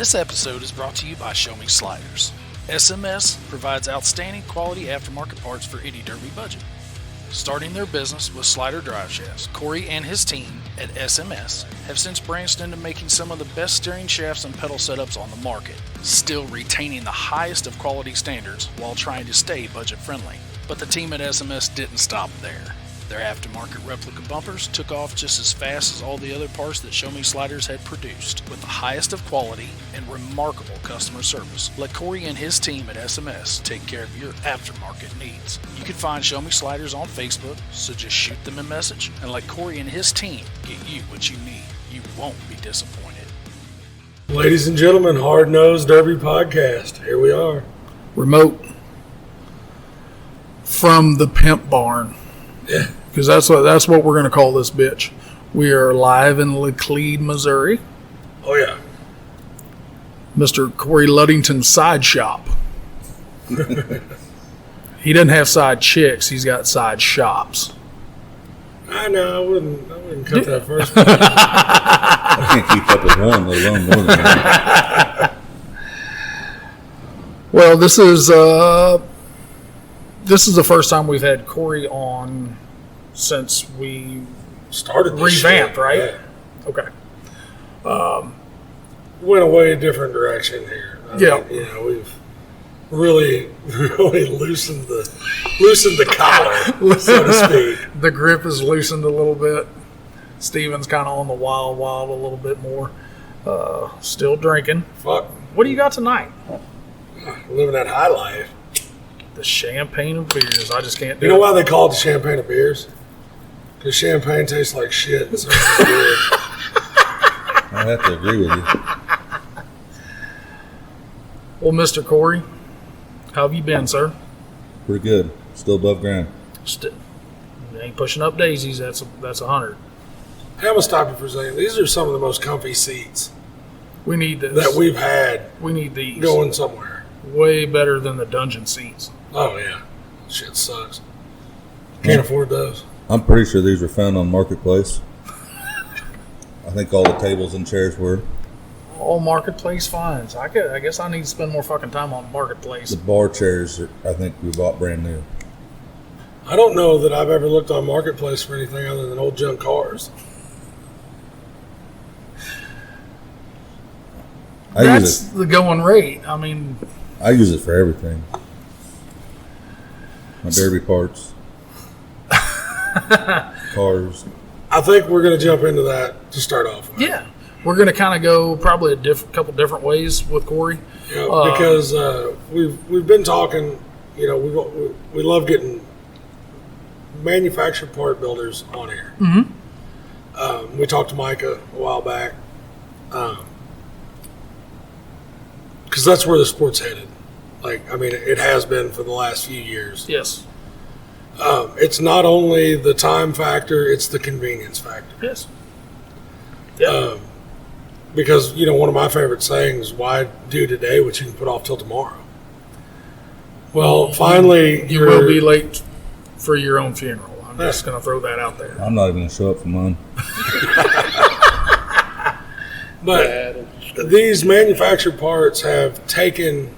This episode is brought to you by Show Me Sliders. SMS provides outstanding quality aftermarket parts for any derby budget. Starting their business with slider drive shafts, Corey and his team at SMS have since branched into making some of the best steering shafts and pedal setups on the market, still retaining the highest of quality standards while trying to stay budget friendly. But the team at SMS didn't stop there. Their aftermarket replica bumpers took off just as fast as all the other parts that Show Me Sliders had produced, with the highest of quality and remarkable customer service. Let Corey and his team at SMS take care of your aftermarket needs. You can find Show Me Sliders on Facebook, so just shoot them a message and let Corey and his team get you what you need. You won't be disappointed. Ladies and gentlemen, Hard Nosed Derby Podcast. Here we are. Remote from the Pimp Barn. Yeah. Because that's what we're going to call this bitch. We are live in Laclede, Missouri. Oh, yeah. Mr. Corey Ludington's side shop. He doesn't have side chicks. He's got side shops. I know. I wouldn't cut that first. I can't keep up with one, let alone more than that. Well, this is the first time we've had Corey on since we Started this revamped, shit, right? yeah. Okay. Went away a different direction here. I mean, we've really loosened the collar, so to speak. The grip is loosened a little bit. Steven's kind of on the wild a little bit more. Still drinking. Fuck. What do you got tonight? Living that high life. The champagne of beers. I just can't do You know it. why they call it the champagne of beers? Because champagne tastes like shit. And so it's good. I have to agree with you. Well, Mr. Corey, how have you been, sir? Pretty good. Still above ground. Ain't pushing up daisies. That's 100. Hey, I'm going to stop you for a second. These are some of the most comfy seats We need this. that we've had We need these. going somewhere. Way better than the dungeon seats. Oh, yeah. Shit sucks. Can't afford those. I'm pretty sure these were found on Marketplace. I think all the tables and chairs were. All Marketplace finds. I guess I need to spend more fucking time on Marketplace. The bar chairs, I think we bought brand new. I don't know that I've ever looked on Marketplace for anything other than old junk cars. That's the going rate. I mean, I use it for everything. My derby parts. Cars. I think we're going to jump into that to start off with. yeah. We're going to kind of go probably a couple different ways with Corey. Yeah, because we've been talking, we love getting manufactured part builders on here. Mm-hmm. We talked to Micah a while back. Because that's where the sport's headed. It has been for the last few years. Yes. It's not only the time factor, it's the convenience factor. Yes. Yeah. Because, one of my favorite sayings, why do today what you can put off till tomorrow? Well, finally, you will be late for your own funeral. I'm just going to throw that out there. I'm not even going to show up for mine. But these manufactured parts have taken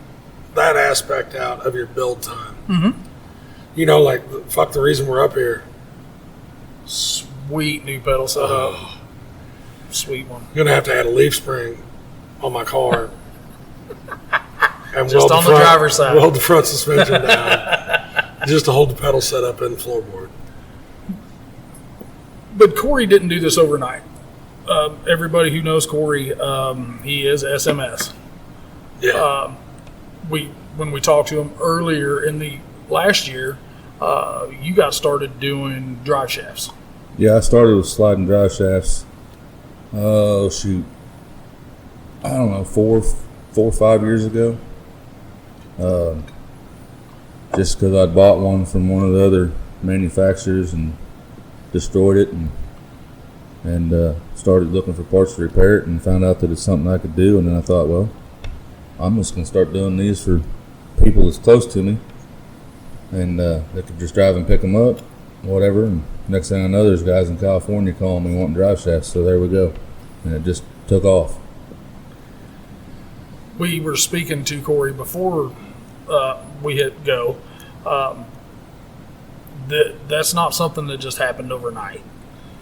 that aspect out of your build time. Mm-hmm. Fuck the reason we're up here. Sweet new pedal setup. Sweet one. I'm going to have to add a leaf spring on my car. And Just on the driver's side. Weld the front suspension down just to hold the pedal set up in the floorboard. But Corey didn't do this overnight. Everybody who knows Corey, he is SMS. Yeah. When we talked to him earlier in the last year, you got started doing drive shafts. Yeah, I started with sliding drive shafts. Oh, shoot. I don't know, 4 or 5 years ago. Just because I'd bought one from one of the other manufacturers and destroyed it and started looking for parts to repair it and found out that it's something I could do. And then I thought, well, I'm just going to start doing these for people that's close to me. And they could just drive and pick them up, whatever. And next thing I know, there's guys in California calling me wanting drive shafts. So there we go. And it just took off. we were speaking to Corey before we hit go. That's not something that just happened overnight.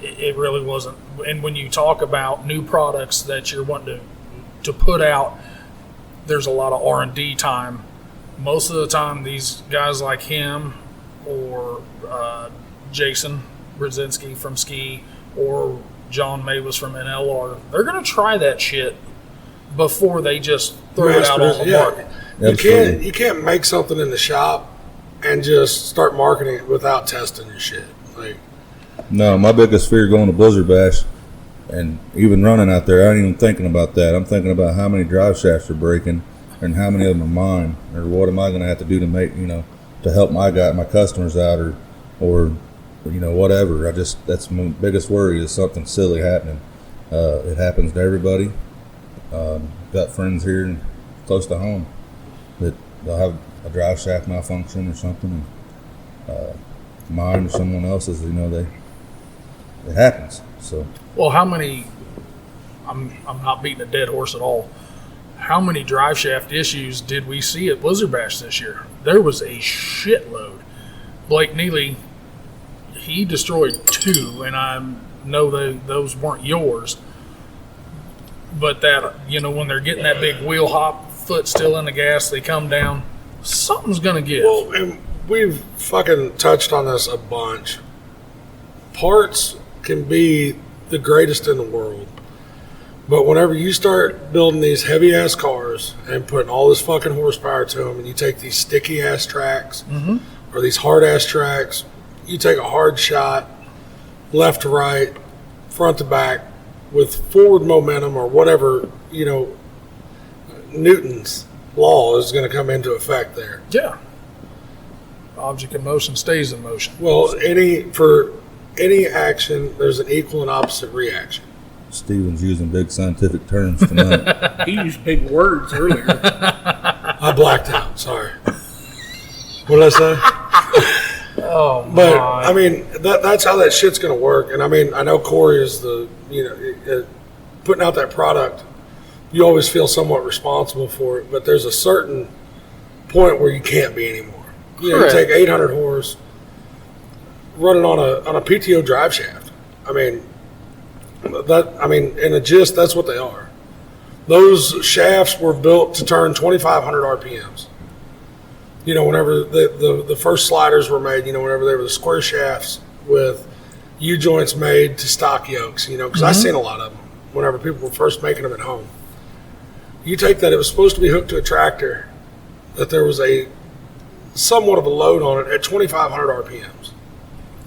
It really wasn't. And when you talk about new products that you're wanting to put out, there's a lot of R&D time. Most of the time, these guys like him or Jason Brzezinski from Ski or John Mavis from NLR, they're going to try that shit before they just throw it out on the market. You can't make something in the shop and just start marketing it without testing your shit. Like, no, my biggest fear going to Blizzard Bash and even running out there, I ain't even thinking about that. I'm thinking about how many drive shafts are breaking and how many of them are mine, or what am I going to have to do to make, to help my customers out, or whatever. That's my biggest worry, is something silly happening. It happens to everybody. Got friends here close to home that they'll have a drive shaft malfunction or something, and mine or someone else's, it happens. So, well, how many? I'm not beating a dead horse at all. How many drive shaft issues did we see at Blizzard Bash this year? There was a shitload. Blake Neely, he destroyed 2, and I know those weren't yours. But that, when they're getting that big wheel hop, foot still in the gas, they come down, something's going to give. Well, and we've fucking touched on this a bunch. Parts can be the greatest in the world. But whenever you start building these heavy-ass cars and putting all this fucking horsepower to them, and you take these sticky-ass tracks or these hard-ass tracks, you take a hard shot, left to right, front to back, with forward momentum or whatever, Newton's law is going to come into effect there. Yeah. Object in motion stays in motion. Well, for any action, there's an equal and opposite reaction. Steven's using big scientific terms tonight. He used big words earlier. I blacked out. Sorry. What did I say? Oh, but my. I mean, that's how that shit's going to work. And I mean, I know Corey is putting out that product. You always feel somewhat responsible for it, but there's a certain point where you can't be anymore. You take 800 horse, run it on a PTO drive shaft. I mean, in a gist, that's what they are. Those shafts were built to turn 2,500 RPMs. Whenever the first sliders were made, whenever they were the square shafts with U-joints made to stock yokes, because I've seen a lot of them whenever people were first making them at home. You take that, it was supposed to be hooked to a tractor, that there was a somewhat of a load on it at 2,500 RPMs.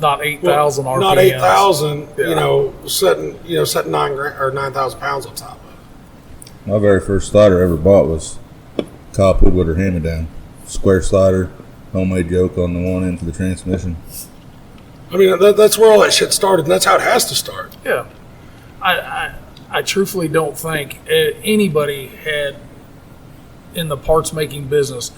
Not 8,000 RPMs. Not 8,000, setting 9,000 pounds on top of it. My very first slider I ever bought was Kyle Woodward hand-me-down. Square slider, homemade yoke on the one end for the transmission. I mean, that's where all that shit started, and that's how it has to start. Yeah. I truthfully don't think anybody had, in the parts-making business,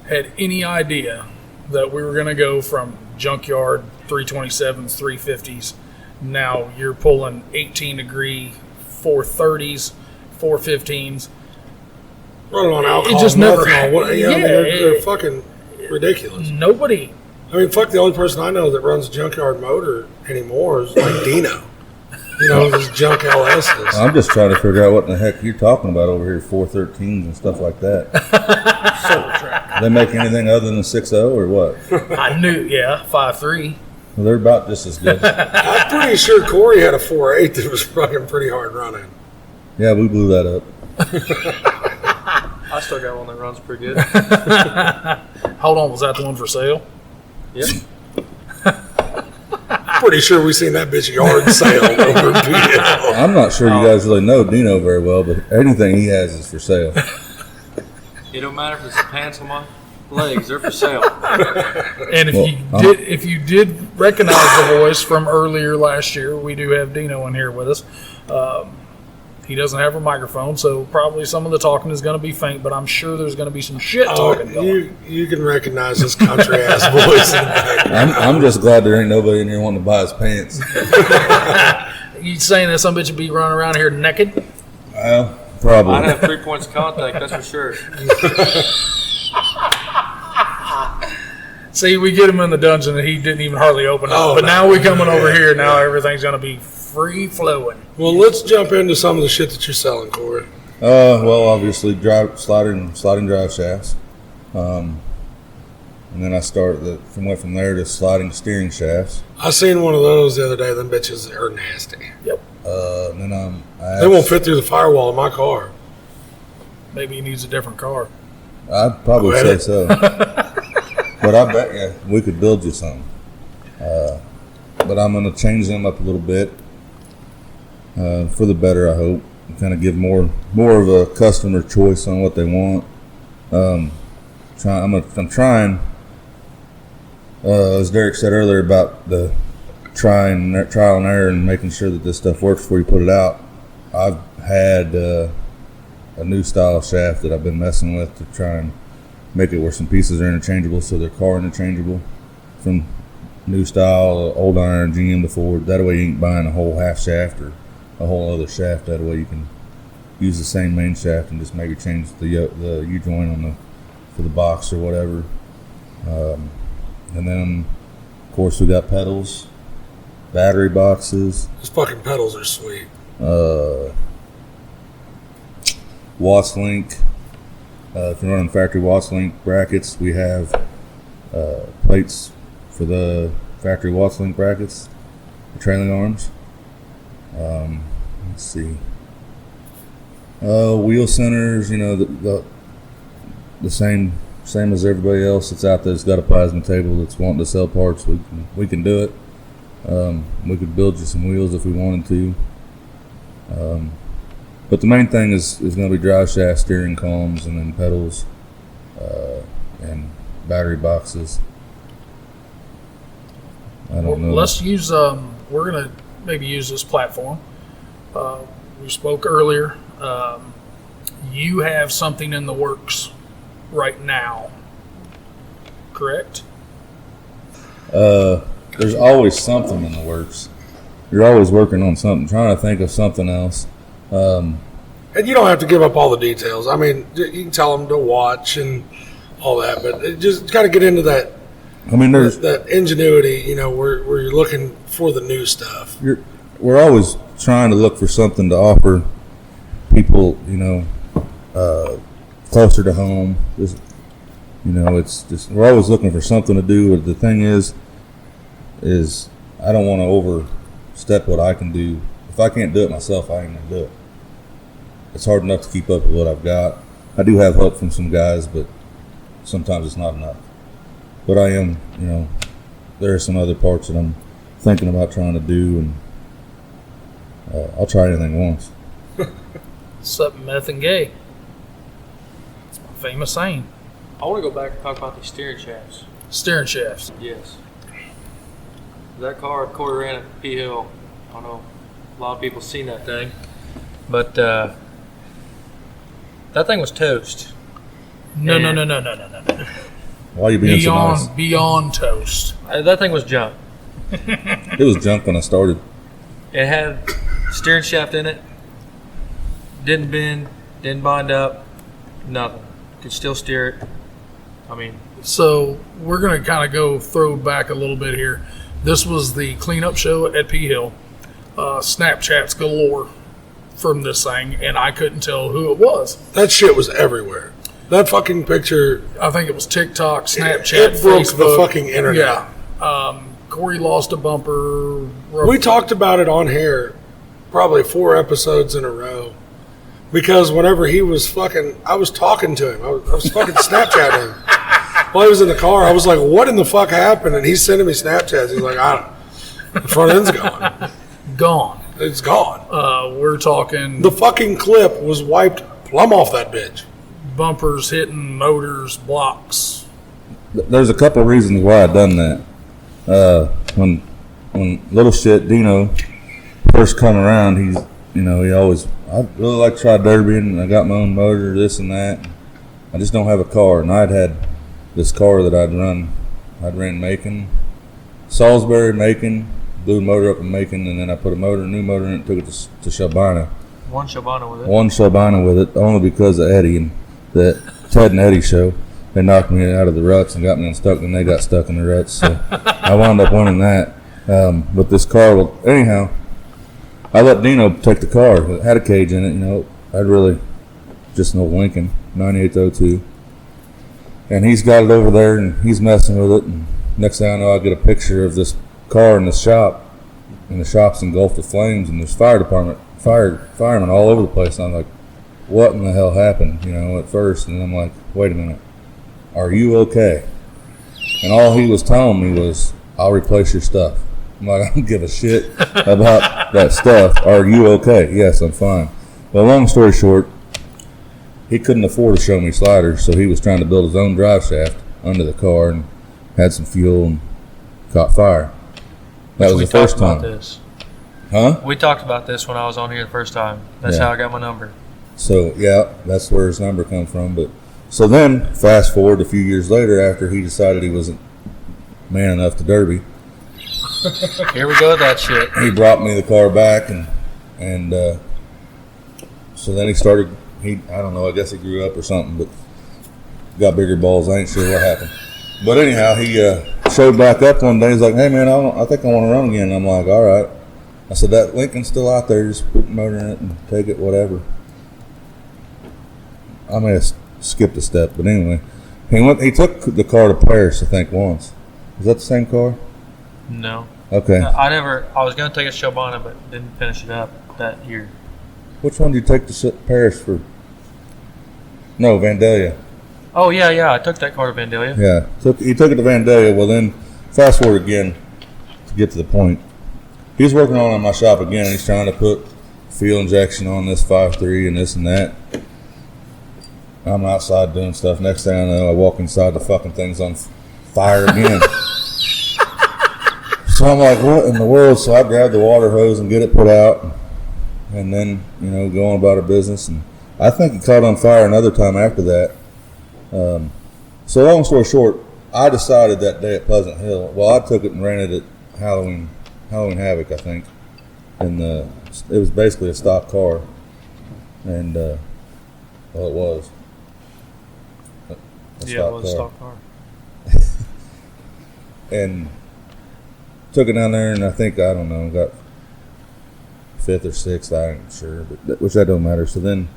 had any idea that we were going to go from junkyard 327s, 350s. Now you're pulling 18-degree 430s, 415s. Running on alcohol, it just never happened. They're fucking ridiculous. Nobody. I mean, fuck, the only person I know that runs a junkyard motor anymore is like Dino. These junk LSs. I'm just trying to figure out what in the heck you're talking about over here, 413s and stuff like that. They make anything other than a 6.0 or what? I knew, 5.3. Well, they're about just as good. I'm pretty sure Corey had a 4.8 that was fucking pretty hard running. Yeah, we blew that up. I still got one that runs pretty good. Hold on, was that the one for sale? Yep. Pretty sure we seen that bitch yard sale over PL. I'm not sure you guys really know Dino very well, but anything he has is for sale. It don't matter if it's the pants on my legs; they're for sale. And if you did recognize the voice from earlier last year, we do have Dino in here with us. He doesn't have a microphone, so probably some of the talking is going to be faint, but I'm sure there's going to be some shit talking going. You can recognize his country ass voice in the back. I'm just glad there ain't nobody in here wanting to buy his pants. You saying that some bitch would be running around here naked? Well, Probably. I'd have 3 points of contact, that's for sure. See, we get him in the dungeon and he didn't even hardly open up. Oh, but no. now we coming over here. Now everything's going to be free flowing. Well, let's jump into some of the shit that you're selling, Corey. Well, obviously, sliding drive shafts. And then I went from there to sliding steering shafts. I seen one of those the other day. Them bitches are nasty. Yep. And then They won't fit through the firewall in my car. Maybe he needs a different car. I'd probably say so. But I bet you we could build you some. But I'm going to change them up a little bit for the better, I hope. Kind of give more of a customer choice on what they want. I'm trying. As Derek said earlier about the trial and error and making sure that this stuff works before you put it out. I've had a new style shaft that I've been messing with to try and make it where some pieces are interchangeable, so they're car interchangeable from new style, old iron, GM to Ford. That way you ain't buying a whole half shaft or a whole other shaft. That way you can use the same main shaft and just maybe change the U-joint for the box or whatever. And then, of course, we got pedals, battery boxes. Those fucking pedals are sweet. Watts link. If you're running factory Watts link brackets, we have plates for the factory Watts link brackets, the trailing arms. Let's see. Wheel centers, the same as everybody else that's out there that's got a plasma table that's wanting to sell parts. We can do it. We could build you some wheels if we wanted to. But the main thing is going to be drive shaft, steering columns, and then pedals and battery boxes. I don't know. Let's use. We're going to maybe use this platform. We spoke earlier. You have something in the works right now, correct? There's always something in the works. You're always working on something, trying to think of something else. And you don't have to give up all the details. I mean, you can tell them to watch and all that, but it just got to get into that. I mean, there's that ingenuity, where you're looking for the new stuff. We're always trying to look for something to offer people, closer to home. It's just we're always looking for something to do. But the thing is I don't want to overstep what I can do. If I can't do it myself, I ain't gonna do it. It's hard enough to keep up with what I've got. I do have help from some guys, but sometimes it's not enough. But I am, there are some other parts that I'm thinking about trying to do, and I'll try anything once. Sup, meth and gay. It's my famous saying. I want to go back and talk about these steering shafts. Steering shafts. Yes. That car Corey ran at P Hill. I don't know, a lot of people seen that thing, but that thing was toast. No. Why are you being so nice? Beyond toast. That thing was junk. It was junk when I started. It had steering shaft in it. Didn't bend. Didn't bind up. Nothing. Could still steer it. I mean. So we're going to kind of throw back a little bit here. This was the cleanup show at P Hill. Snapchats galore from this thing, and I couldn't tell who it was. That shit was everywhere. That fucking picture. I think it was TikTok, Snapchat, It broke Facebook. the fucking internet. Yeah. Corey lost a bumper. We talked about it on here probably 4 episodes in a row. Because whenever he was I was talking to him. I was fucking Snapchatting him. While he was in the car, I was like, what in the fuck happened? And he's sending me Snapchats. He's like, I don't know. The front end's gone. Gone. It's gone. We're talking The fucking clip was wiped plumb off that bitch. bumpers hitting motors, blocks. There's a couple of reasons why I done that. When little shit Dino first come around, he always, I really like to try derbying, and I got my own motor, this and that. I just don't have a car, and I'd had this car that I'd ran Macon, Salisbury, Macon, blew the motor up in Macon, and then I put a new motor in it, took it to Shelbina. One Shabana with it. One Shabana with it, only because of Eddie and that Ted and Eddie show. They knocked me out of the ruts and got me unstuck, and they got stuck in the ruts. So I wound up winning that. But this car, well, anyhow, I let Dino take the car. It had a cage in it, you know. I'd really just no Lincoln, 9802. And he's got it over there, and he's messing with it. And next thing I know, I get a picture of this car in the shop, and the shop's engulfed with flames, and there's firemen all over the place. And I'm like, what in the hell happened, you know, at first? And I'm like, wait a minute, are you okay? And all he was telling me was, I'll replace your stuff. I'm like, I don't give a shit about that stuff. Are you okay? Yes, I'm fine. Well, long story short, he couldn't afford to show me sliders, so he was trying to build his own drive shaft under the car and had some fuel and caught fire. That was the first time. This. Huh? We talked about this when I was on here the first time. That's how I got my number. So, yeah, that's where his number comes from. But so then, fast forward a few years later, after he decided he wasn't man enough to derby, Here we go with that shit. he brought me the car back, and so then he started. I don't know. I guess he grew up or something, but got bigger balls. I ain't sure what happened. But anyhow, he showed back up one day. He's like, "Hey man, I think I want to run again." I'm like, "All right." I said, "That Lincoln's still out there. Just put the motor in it and take it, whatever." I may have skipped a step, but anyway, he took the car to Paris, I think, once. Is that the same car? No. Okay. I was going to take a Shabana, but didn't finish it up that year. Which one did you take to Paris for? No, Vandalia. Oh, yeah. I took that car to Vandalia. Yeah. He took it to Vandalia. Well, then, fast forward again to get to the point. He's working on it in my shop again, and he's trying to put fuel injection on this 5.3 and this and that. I'm outside doing stuff. Next thing I know, I walk inside, the fucking thing's on fire again. So I'm like, what in the world? So I grab the water hose and get it put out, and then, you know, go on about our business. And I think it caught on fire another time after that. So long story short, I decided that day at Pleasant Hill, well, I took it and ran it at Halloween Havoc, I think. And it was basically a stock car. And, well, it was. It was a stock car. And took it down there, and I think, I don't know, got 5th or 6th, I ain't sure, but which that don't matter. So then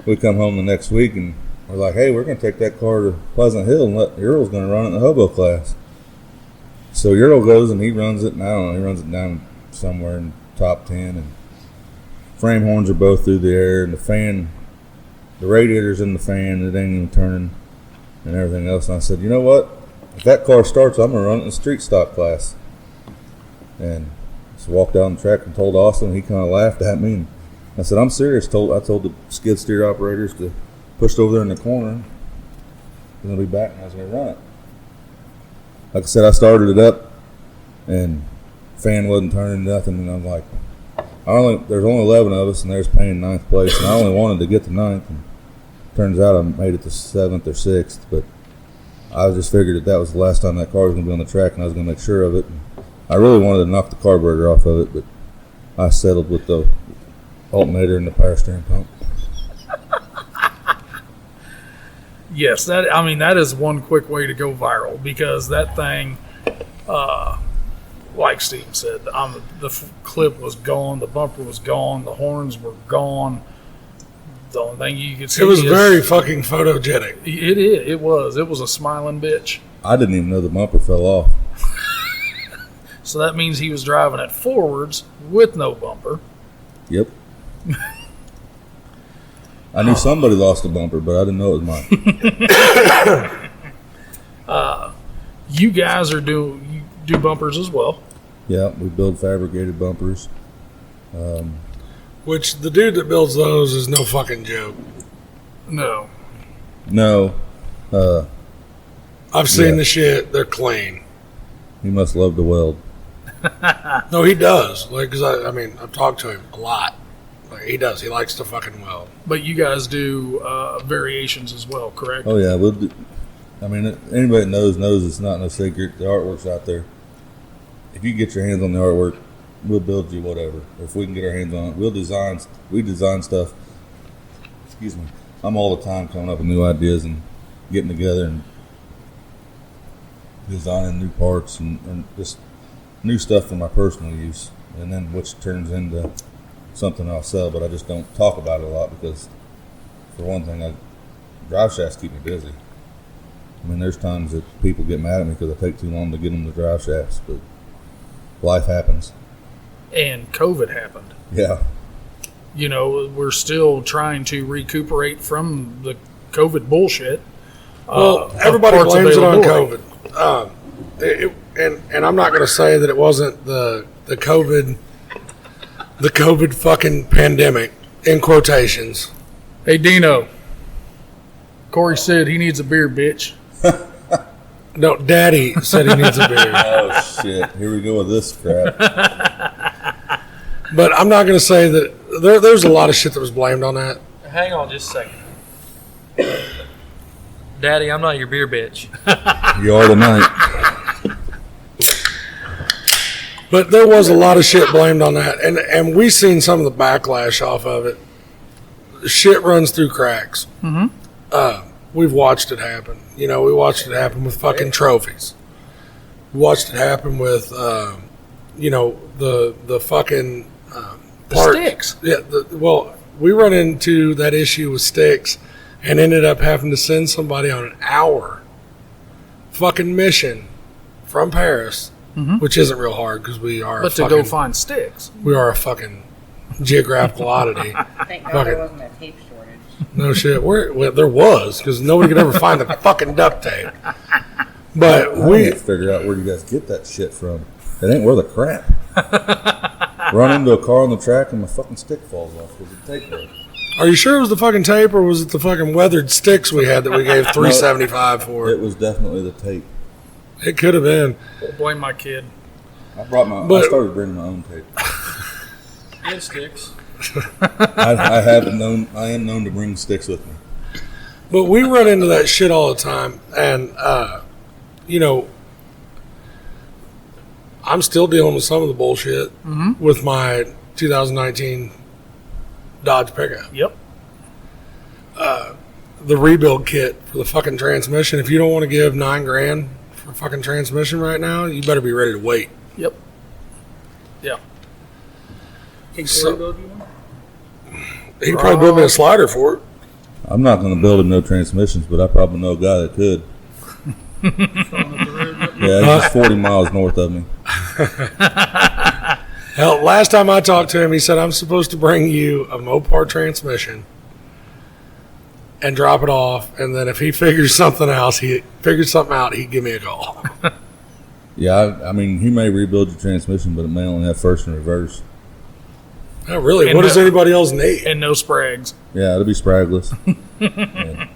we come home the next week, and we're like, hey, we're going to take that car to Pleasant Hill, and Earl's going to run it in the hobo class. So Earl goes, and he runs it, and I don't know, he runs it down somewhere in top 10, and frame horns are both through the air, and the fan, the radiator's in the fan, it ain't even turning, and everything else. And I said, you know what? If that car starts, I'm going to run it in the street stock class. And just walked down the track and told Austin, and he kind of laughed at me. And I said, I'm serious. I told the skid steer operators to push it over there in the corner, and I'll be back, and I was going to run it. Like I said, I started it up, and fan wasn't turning, nothing. And I'm like, there's only 11 of us, and there's Payne 9th place, and I only wanted to get to 9th. And turns out I made it to 7th or 6th, but I just figured that was the last time that car was going to be on the track, and I was going to make sure of it. And I really wanted to knock the carburetor off of it, but I settled with the alternator and the power steering pump. Yes, that is one quick way to go viral, because that thing, like Steve said, the clip was gone, the bumper was gone, the horns were gone. The only thing you could see it was very fucking photogenic. It was a smiling bitch. I didn't even know the bumper fell off. So that means he was driving it forwards with no bumper. Yep. I knew somebody lost a bumper, but I didn't know it was mine. You guys do bumpers as well. Yeah, we build fabricated bumpers. Which the dude that builds those is no fucking joke. No. I've seen the shit. They're clean. He must love to weld. No, he does. Like, cause I've talked to him a lot. Like, he does. He likes to fucking weld. But you guys do variations as well, correct? Oh yeah, we'll do. I mean, anybody that knows it's not no secret. The artwork's out there. If you get your hands on the artwork, we'll build you whatever. If we can get our hands on it, we design stuff. Excuse me. I'm all the time coming up with new ideas and getting together and designing new parts and just new stuff for my personal use, and then which turns into something I'll sell, but I just don't talk about it a lot because, for one thing, drive shafts keep me busy. I mean, there's times that people get mad at me because I take too long to get them the drive shafts, but life happens. And COVID happened. Yeah. You know, we're still trying to recuperate from the COVID bullshit. Well, everybody blames it on COVID. And I'm not going to say that it wasn't the COVID fucking pandemic, in quotations. Hey, Dino. Corey said he needs a beer, bitch. No, Daddy said he needs a beer. Oh, shit. Here we go with this crap. But I'm not going to say that there's a lot of shit that was blamed on that. Hang on just a second. Daddy, I'm not your beer bitch. You are tonight. But there was a lot of shit blamed on that. And we seen some of the backlash off of it. Shit runs through cracks. Mm-hmm. We've watched it happen. You know, we watched it happen with fucking trophies. We watched it happen with, you know, the fucking The part. sticks. Yeah. Well, we run into that issue with sticks and ended up having to send somebody on an hour fucking mission from Paris, which isn't real hard because we are. But to go find sticks. We are a fucking geographical oddity. Thank God there wasn't a tape shortage. No shit. Well, there was, because nobody could ever find the fucking duct tape. But I need to figure out where you guys get that shit from. It ain't worth a crap. Run into a car on the track and my fucking stick falls off because the tape broke. Are you sure it was the fucking tape, or was it the fucking weathered sticks we had that we gave $3.75 for? It was definitely the tape. It could have been. Blame my kid. I started bringing my own tape. And sticks. I am known to bring sticks with me. But we run into that shit all the time, and you know, I'm still dealing with some of the bullshit with my 2019 Dodge pickup. Yep. The rebuild kit for the fucking transmission. If you don't want to give $9,000 for fucking transmission right now, you better be ready to wait. Yep. Yeah. Can So- Corey build you one? He could probably build me a slider for it. I'm not going to build him no transmissions, but I probably know a guy that could. Yeah, he's just 40 miles north of me. Hell, last time I talked to him, he said, I'm supposed to bring you a Mopar transmission and drop it off, and then if he figures something out, he'd give me a call. Yeah, I mean, he may rebuild your transmission, but it may only have first and reverse. Oh, really? And what does anybody else need? And no sprags. Yeah, it'll be spragless. Yeah.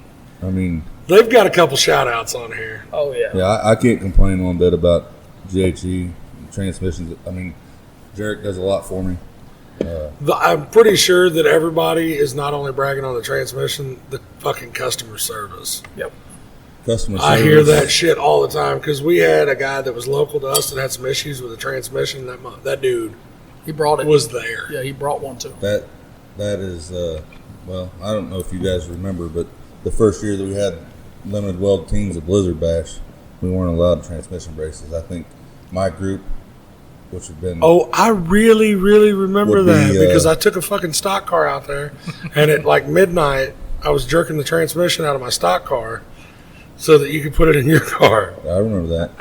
I mean, They've got a couple shout-outs on here. Oh, yeah. yeah, I can't complain one bit about GHE transmissions. I mean, Jarek does a lot for me. I'm pretty sure that everybody is not only bragging on the transmission, the fucking customer service. Yep. Customer service. I hear that shit all the time because we had a guy that was local to us that had some issues with the transmission. That dude He brought it. was there. Yeah, he brought one too. That is, well, I don't know if you guys remember, but the first year that we had limited weld teams at Blizzard Bash, we weren't allowed transmission braces. I think my group, which had been... Oh, I really, really remember Would be, that because I took a fucking stock car out there, and at like midnight, I was jerking the transmission out of my stock car so that you could put it in your car. I remember that.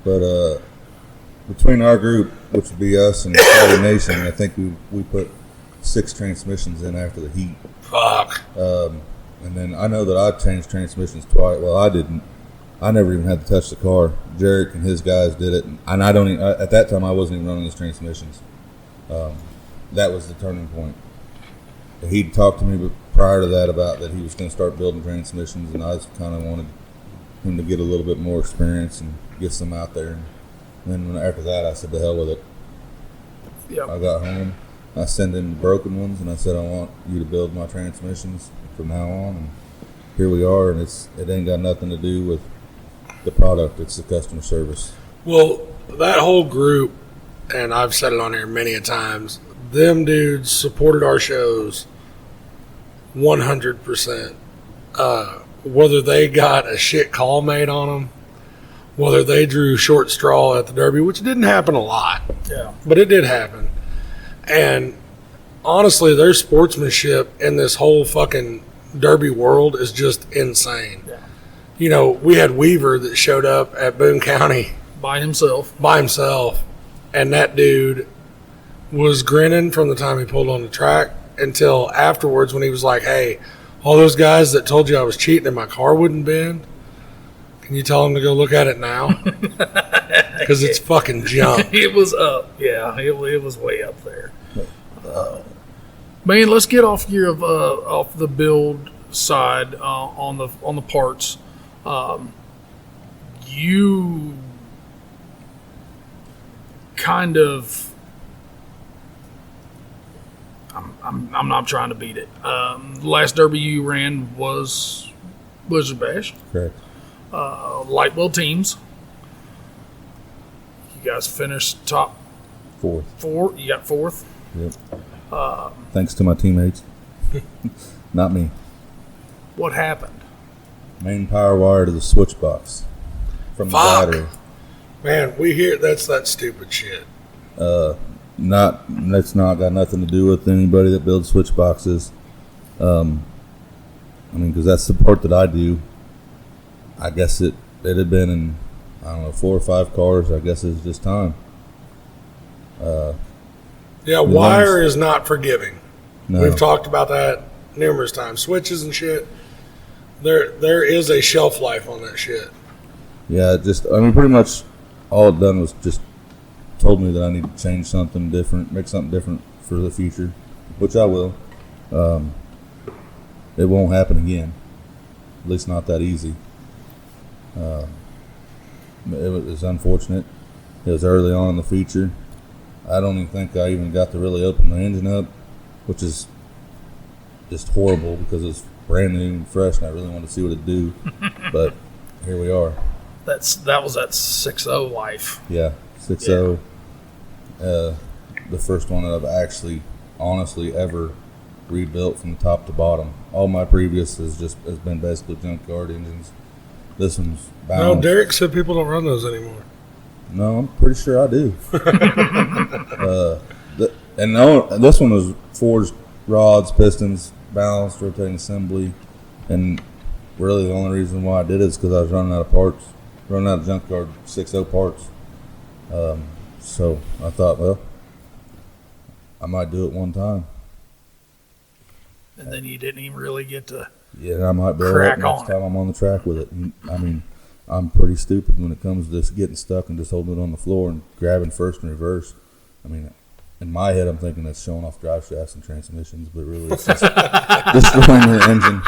But between our group, which would be us and Charlie Nation, I think we put 6 transmissions in after the heat. Fuck. And then I know that I changed transmissions twice. Well, I didn't. I never even had to touch the car. Jarek and his guys did it, and I don't. At that time, I wasn't even running his transmissions. That was the turning point. He'd talked to me prior to that about that he was going to start building transmissions, and I just kind of wanted him to get a little bit more experience and get some out there. And then after that, I said, "To hell with it." Yep. I got home. I sent him the broken ones, and I said, "I want you to build my transmissions from now on." And here we are, and it ain't got nothing to do with the product. It's the customer service. Well, that whole group and I've said it on here many a times, them dudes supported our shows 100%. Whether they got a shit call made on them, whether they drew short straw at the Derby, which didn't happen a lot, but it did happen. And honestly, their sportsmanship in this whole fucking Derby world is just insane. Yeah. You know, we had Weaver that showed up at Boone County By himself. and that dude was grinning from the time he pulled on the track until afterwards when he was like, hey, all those guys that told you I was cheating and my car wouldn't bend, can you tell them to go look at it now? Because it's fucking junk. It was up. Yeah, it was way up there. Man, let's get off the build side on the parts. You kind of, I'm not trying to beat it. The last Derby you ran was Blizzard Bash. Correct. Light wheel teams. You guys finished top four. You got fourth. Yep. Thanks to my teammates. Not me. What happened? Main power wire to the switch box from the battery. Man, we hear that's that stupid shit. That's not got nothing to do with anybody that builds switch boxes. I mean, because that's the part that I do. I guess it had been in, I don't know, 4 or 5 cars. I guess it's just time. Yeah, wire is not forgiving. No. We've talked about that numerous times. Switches and shit. There is a shelf life on that shit. Yeah, pretty much all it done was just told me that I need to change something different, make something different for the future, which I will. It won't happen again. At least not that easy. It was unfortunate. It was early on in the feature. I don't even think I even got to really open the engine up, which is just horrible because it's brand new and fresh, and I really wanted to see what it'd do. But here we are. That was that 6.0 life. Yeah, 6.0. The first one that I've actually, honestly, ever rebuilt from top to bottom. All my previous has been basically junkyard engines. This one's balanced. No, Derek said people don't run those anymore. No, I'm pretty sure I do. This one was forged rods, pistons, balanced, rotating assembly, and really the only reason why I did it is because I was running out of parts, running out of junkyard 6.0 parts. So I thought, well, I might do it one time. And then you didn't even really get to. Yeah, I might be crack next time I'm on the track with it. I mean, I'm pretty stupid when it comes to just getting stuck and just holding it on the floor and grabbing first and reverse. I mean, in my head, I'm thinking that's showing off drive shafts and transmissions, but really it's just destroying the engine.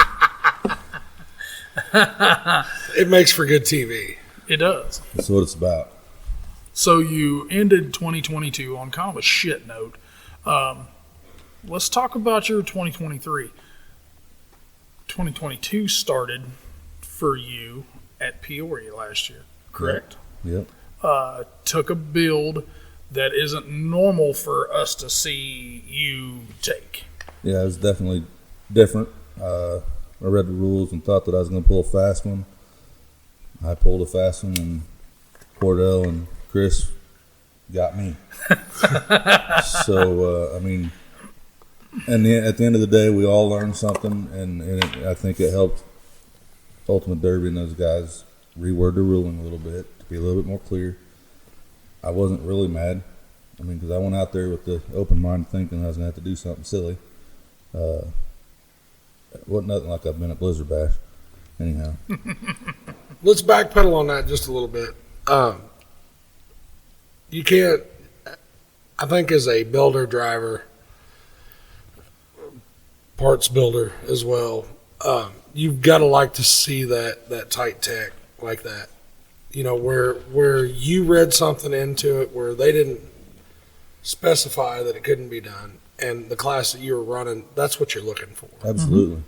It makes for good TV. It does. That's what it's about. So you ended 2022 on kind of a shit note. Let's talk about your 2023. 2022 started for you at Peoria last year, correct? Yep. Took a build that isn't normal for us to see you take. Yeah, it was definitely different. I read the rules and thought that I was going to pull a fast one. I pulled a fast one, and Cordell and Chris got me. So, I mean, and at the end of the day, we all learned something, and I think it helped Ultimate Derby and those guys reword the ruling a little bit to be a little bit more clear. I wasn't really mad. I mean, because I went out there with the open mind thinking I was going to have to do something silly. It wasn't nothing like I've been at Blizzard Bash. Anyhow. Let's backpedal on that just a little bit. You can't, I think as a builder driver, parts builder as well, you've got to like to see that tight tech like that. You know, where you read something into it where they didn't specify that it couldn't be done, and the class that you were running, that's what you're looking for. Absolutely. Mm-hmm.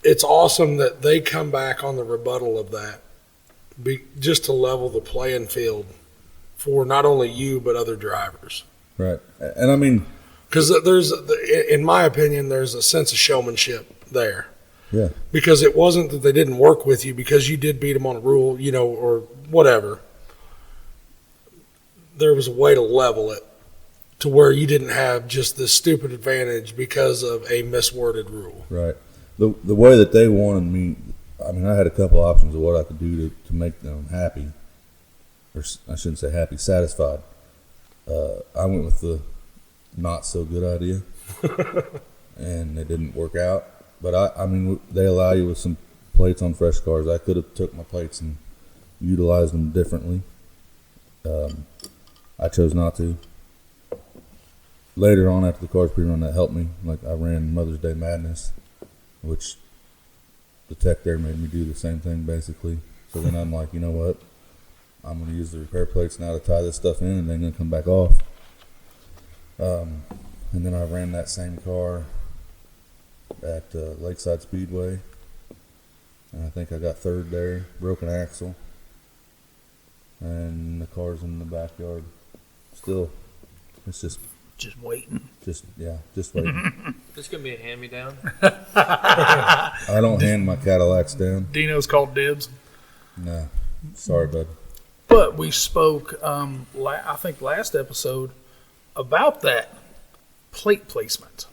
It's awesome that they come back on the rebuttal of that, just to level the playing field for not only you but other drivers. Right. And I mean, because in my opinion, there's a sense of showmanship there. yeah. Because it wasn't that they didn't work with you because you did beat them on a rule, or whatever. There was a way to level it to where you didn't have just this stupid advantage because of a misworded rule. Right. The way that they wanted me, I mean, I had a couple options of what I could do to make them happy. Or I shouldn't say happy, satisfied. I went with the not so good idea, and it didn't work out. But I mean, they allow you with some plates on fresh cars. I could have took my plates and utilized them differently. I chose not to. Later on, after the cars pre-run, that helped me. Like I ran Mother's Day Madness, which the tech there made me do the same thing basically. So then I'm like, you know what? I'm going to use the repair plates now to tie this stuff in, and then going to come back off. And then I ran that same car at Lakeside Speedway, and I think I got third there. Broken axle, and the car's in the backyard. Still, it's just waiting. Just waiting. This gonna be a hand-me-down. I don't hand my Cadillacs down. Dino's called dibs. No, sorry, bud. But we spoke, I think last episode, about that plate placement.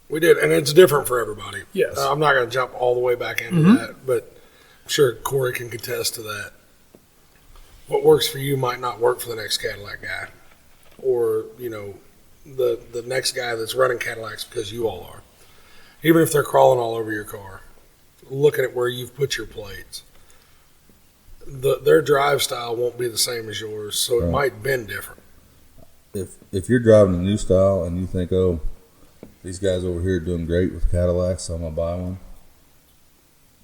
We did, and it's different for everybody. Yes. I'm not going to jump all the way back into that, but I'm sure Corey can contest to that. What works for you might not work for the next Cadillac guy, or the next guy that's running Cadillacs because you all are. Even if they're crawling all over your car, looking at where you've put your plates, their drive style won't be the same as yours, so it might bend different. If you're driving a new style and you think, oh, these guys over here are doing great with Cadillacs, so I'm going to buy one,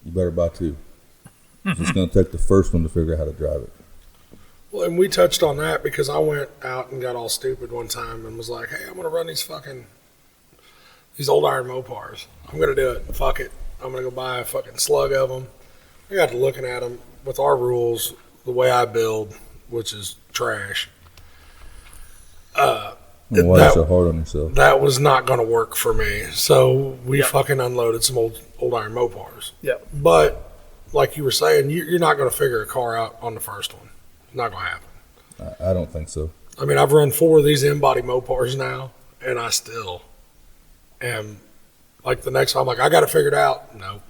you better buy two. It's just going to take the first one to figure out how to drive it. Well, and we touched on that because I went out and got all stupid one time and was like, hey, I'm going to run these old iron Mopars. I'm going to do it. Fuck it. I'm going to go buy a fucking slug of them. I got to looking at them with our rules, the way I build, which is trash. Why are you so hard on yourself? That was not going to work for me. So we fucking unloaded some old iron Mopars. Yeah. But like you were saying, you're not going to figure a car out on the first one. It's not going to happen. I don't think so. I mean, I've run 4 of these in-body Mopars now, and I still am like the next one. I'm like, I got to figure it out. No.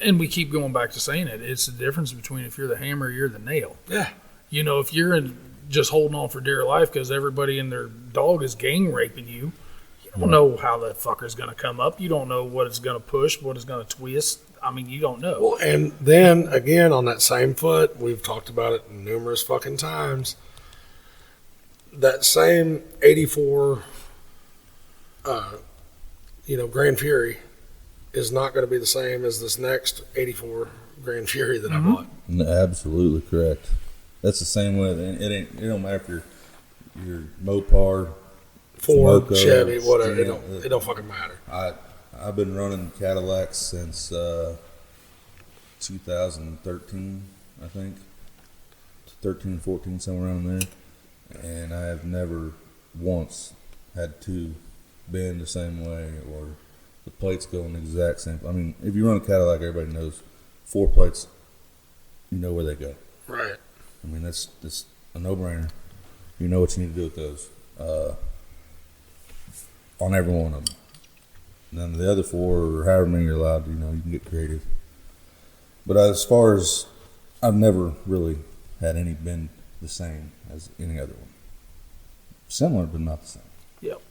And we keep going back to saying it. It's the difference between if you're the hammer or you're the nail. Yeah. If you're just holding on for dear life because everybody and their dog is gang raping you, you don't know how that fucker's going to come up. You don't know what it's going to push, what it's going to twist. I mean, you don't know. Well, and then again, on that same foot, we've talked about it numerous fucking times. That same 84, Grand Fury is not going to be the same as this next 84 Grand Fury that I bought. No, absolutely correct. That's the same way. It don't matter if you're Mopar, Ford, Smoco, Chevy, whatever. Stan, It don't fucking matter. I've been running Cadillacs since 2013, I think. 13, 14, somewhere around there. And I have never once had to bend the same way or the plates go in the exact same. I mean, if you run a Cadillac, everybody knows 4 plates, you know where they go. Right. I mean, that's a no-brainer. You know what you need to do with those on every one of them. Then the other 4, or however many you're allowed, you can get creative. But as far as, I've never really had any bend the same as any other one. Similar, but not the same. Yep.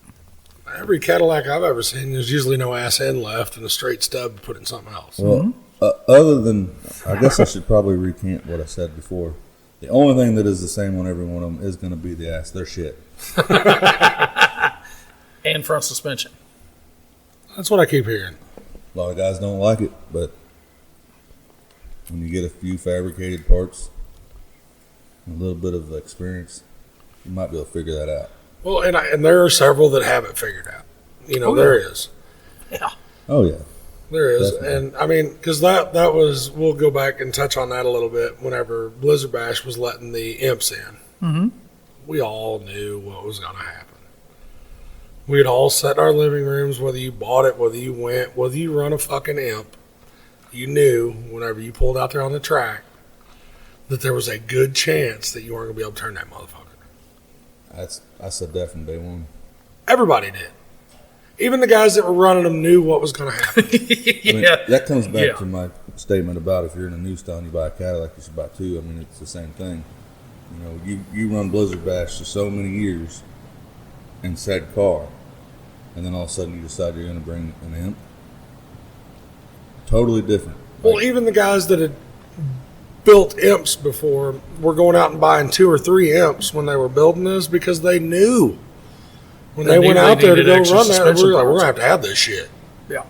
Every Cadillac I've ever seen, there's usually no ass end left and a straight stub to put in something else. Well, other than, I guess I should probably recant what I said before. The only thing that is the same on every one of them is going to be the ass. They're shit. And front suspension. That's what I keep hearing. A lot of guys don't like it, but when you get a few fabricated parts, a little bit of experience, you might be able to figure that out. Well, and there are several that have it figured out. There is. Yeah. Oh, yeah. There is. Definitely. And, I mean, because that was, we'll go back and touch on that a little bit whenever Blizzard Bash was letting the imps in. Mm-hmm. we all knew what was going to happen. We'd all sat in our living rooms, whether you bought it, whether you went, whether you run a fucking imp, you knew whenever you pulled out there on the track that there was a good chance that you weren't going to be able to turn that motherfucker. That's a definite day one. Everybody did. Even the guys that were running them knew what was going to happen. I mean, that comes back to my statement about if you're in a new style and you buy a Cadillac, you should buy two. I mean, it's the same thing. You know, you run Blizzard Bash for so many years in said car, and then all of a sudden you decide you're going to bring an imp. Totally different. Well, even the guys that had built imps before were going out and buying 2 or 3 imps when they were building this because they knew when they went out there to go run that, we're like, we're going to have this shit. Yeah.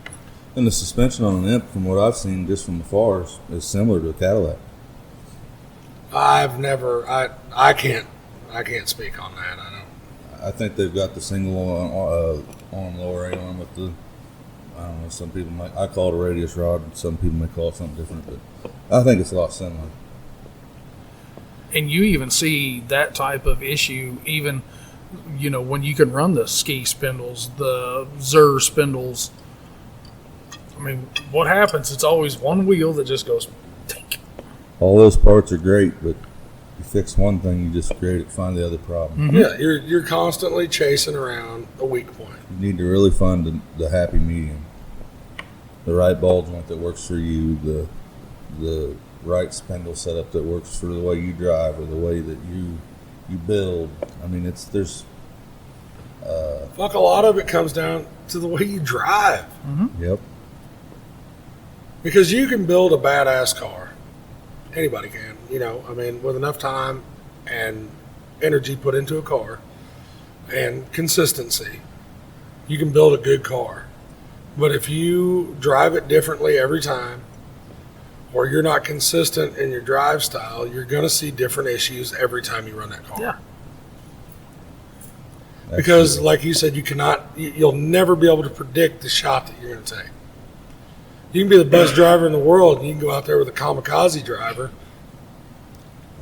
And the suspension on an imp, from what I've seen just from afar, is similar to a Cadillac. I've never, I can't speak on that. I don't. I think they've got the single arm lower A arm with the, I don't know, some people might, I call it a radius rod, some people may call it something different, but I think it's a lot similar. And you even see that type of issue even, you know, when you can run the ski spindles, the Zur spindles. I mean, what happens? It's always one wheel that just goes, tink. All those parts are great, but you fix one thing, you just find the other problem. Mm-hmm. Yeah, you're constantly chasing around a weak point. You need to really find the happy medium. The right ball joint that works for you, the right spindle setup that works for the way you drive or the way that you build. I mean, there's Fuck, a lot of it comes down to the way you drive. Mm-hmm. Yep. Because you can build a badass car. Anybody can, you know. I mean, with enough time and energy put into a car and consistency, you can build a good car. But if you drive it differently every time, or you're not consistent in your drive style, you're going to see different issues every time you run that car. Yeah. Because, Absolutely. like you said, you'll never be able to predict the shot that you're going to take. You can be the best driver in the world, and you can go out there with a kamikaze driver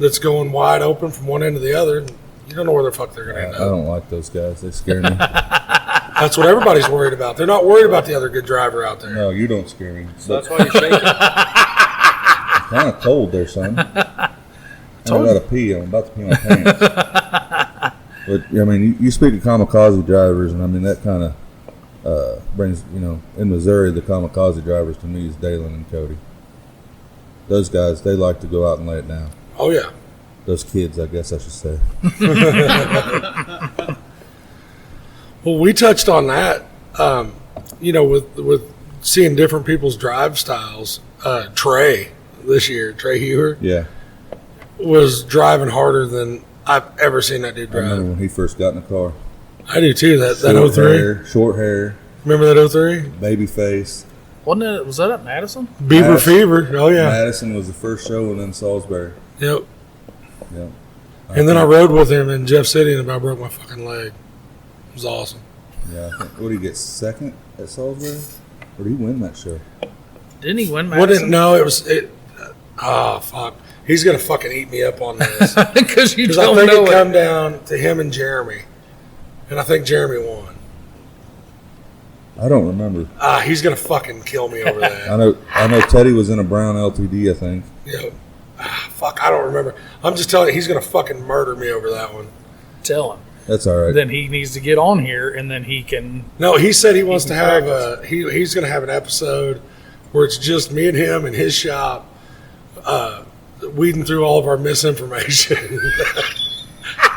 that's going wide open from one end to the other. And you don't know where the fuck they're going to end I up. don't like those guys. They scare me. That's what everybody's worried about. They're not worried about the other good driver out there. No, you don't scare me. So that's why you're shaking. Kind of cold there, son. I got to pee. I'm about to pee my pants. But I mean, you speak of kamikaze drivers, and I mean that kind of brings, you know, in Missouri, the kamikaze drivers to me is Dalen and Cody. Those guys, they like to go out and lay it down. Oh, yeah. Those kids, I guess I should say. Well, we touched on that, you know, with seeing different people's drive styles. Trey Hewer, Yeah, was driving harder than I've ever seen that dude I remember drive. when he first got in the car. I do too. That Short 03. hair, short hair, Remember that 03? baby face. Was that at Madison? Beaver Madison. Fever. Oh, yeah. Madison was the first show, and then Salisbury. Yep. Yep. And then I rode with him in Jeff City and about broke my fucking leg. It was awesome. Yeah, I think, what did he get, second at Salisbury? Or did he win that show? Didn't he win What Madison? didn't know it was it. Fuck. He's gonna fucking eat me up on this Because you because I don't think know it it. come down to him and Jeremy, and I think Jeremy won. I don't remember. He's gonna fucking kill me over that. I know Teddy was in a brown LTD, I think. Yep. Fuck, I don't remember. I'm just telling you, he's gonna fucking murder me over that one. Tell him. That's all right. Then he needs to get on here, and then he can. No, he said he wants to can have practice. he's gonna have an episode where it's just me and him in his shop, weeding through all of our misinformation.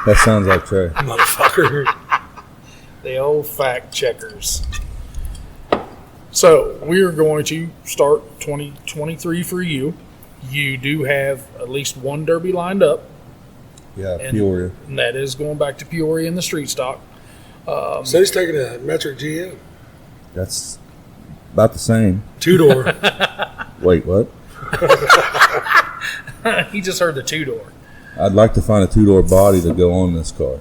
That sounds like Trey. Motherfucker. The old fact checkers. So we are going to start 2023 for you. You do have at least one derby lined up, Yeah, And- Peoria. and that is going back to Peoria in the street stock. So he's taking a metric GM. That's about the same. 2-door. Wait, what? He just heard the 2-door. I'd like to find a two-door body to go on this car.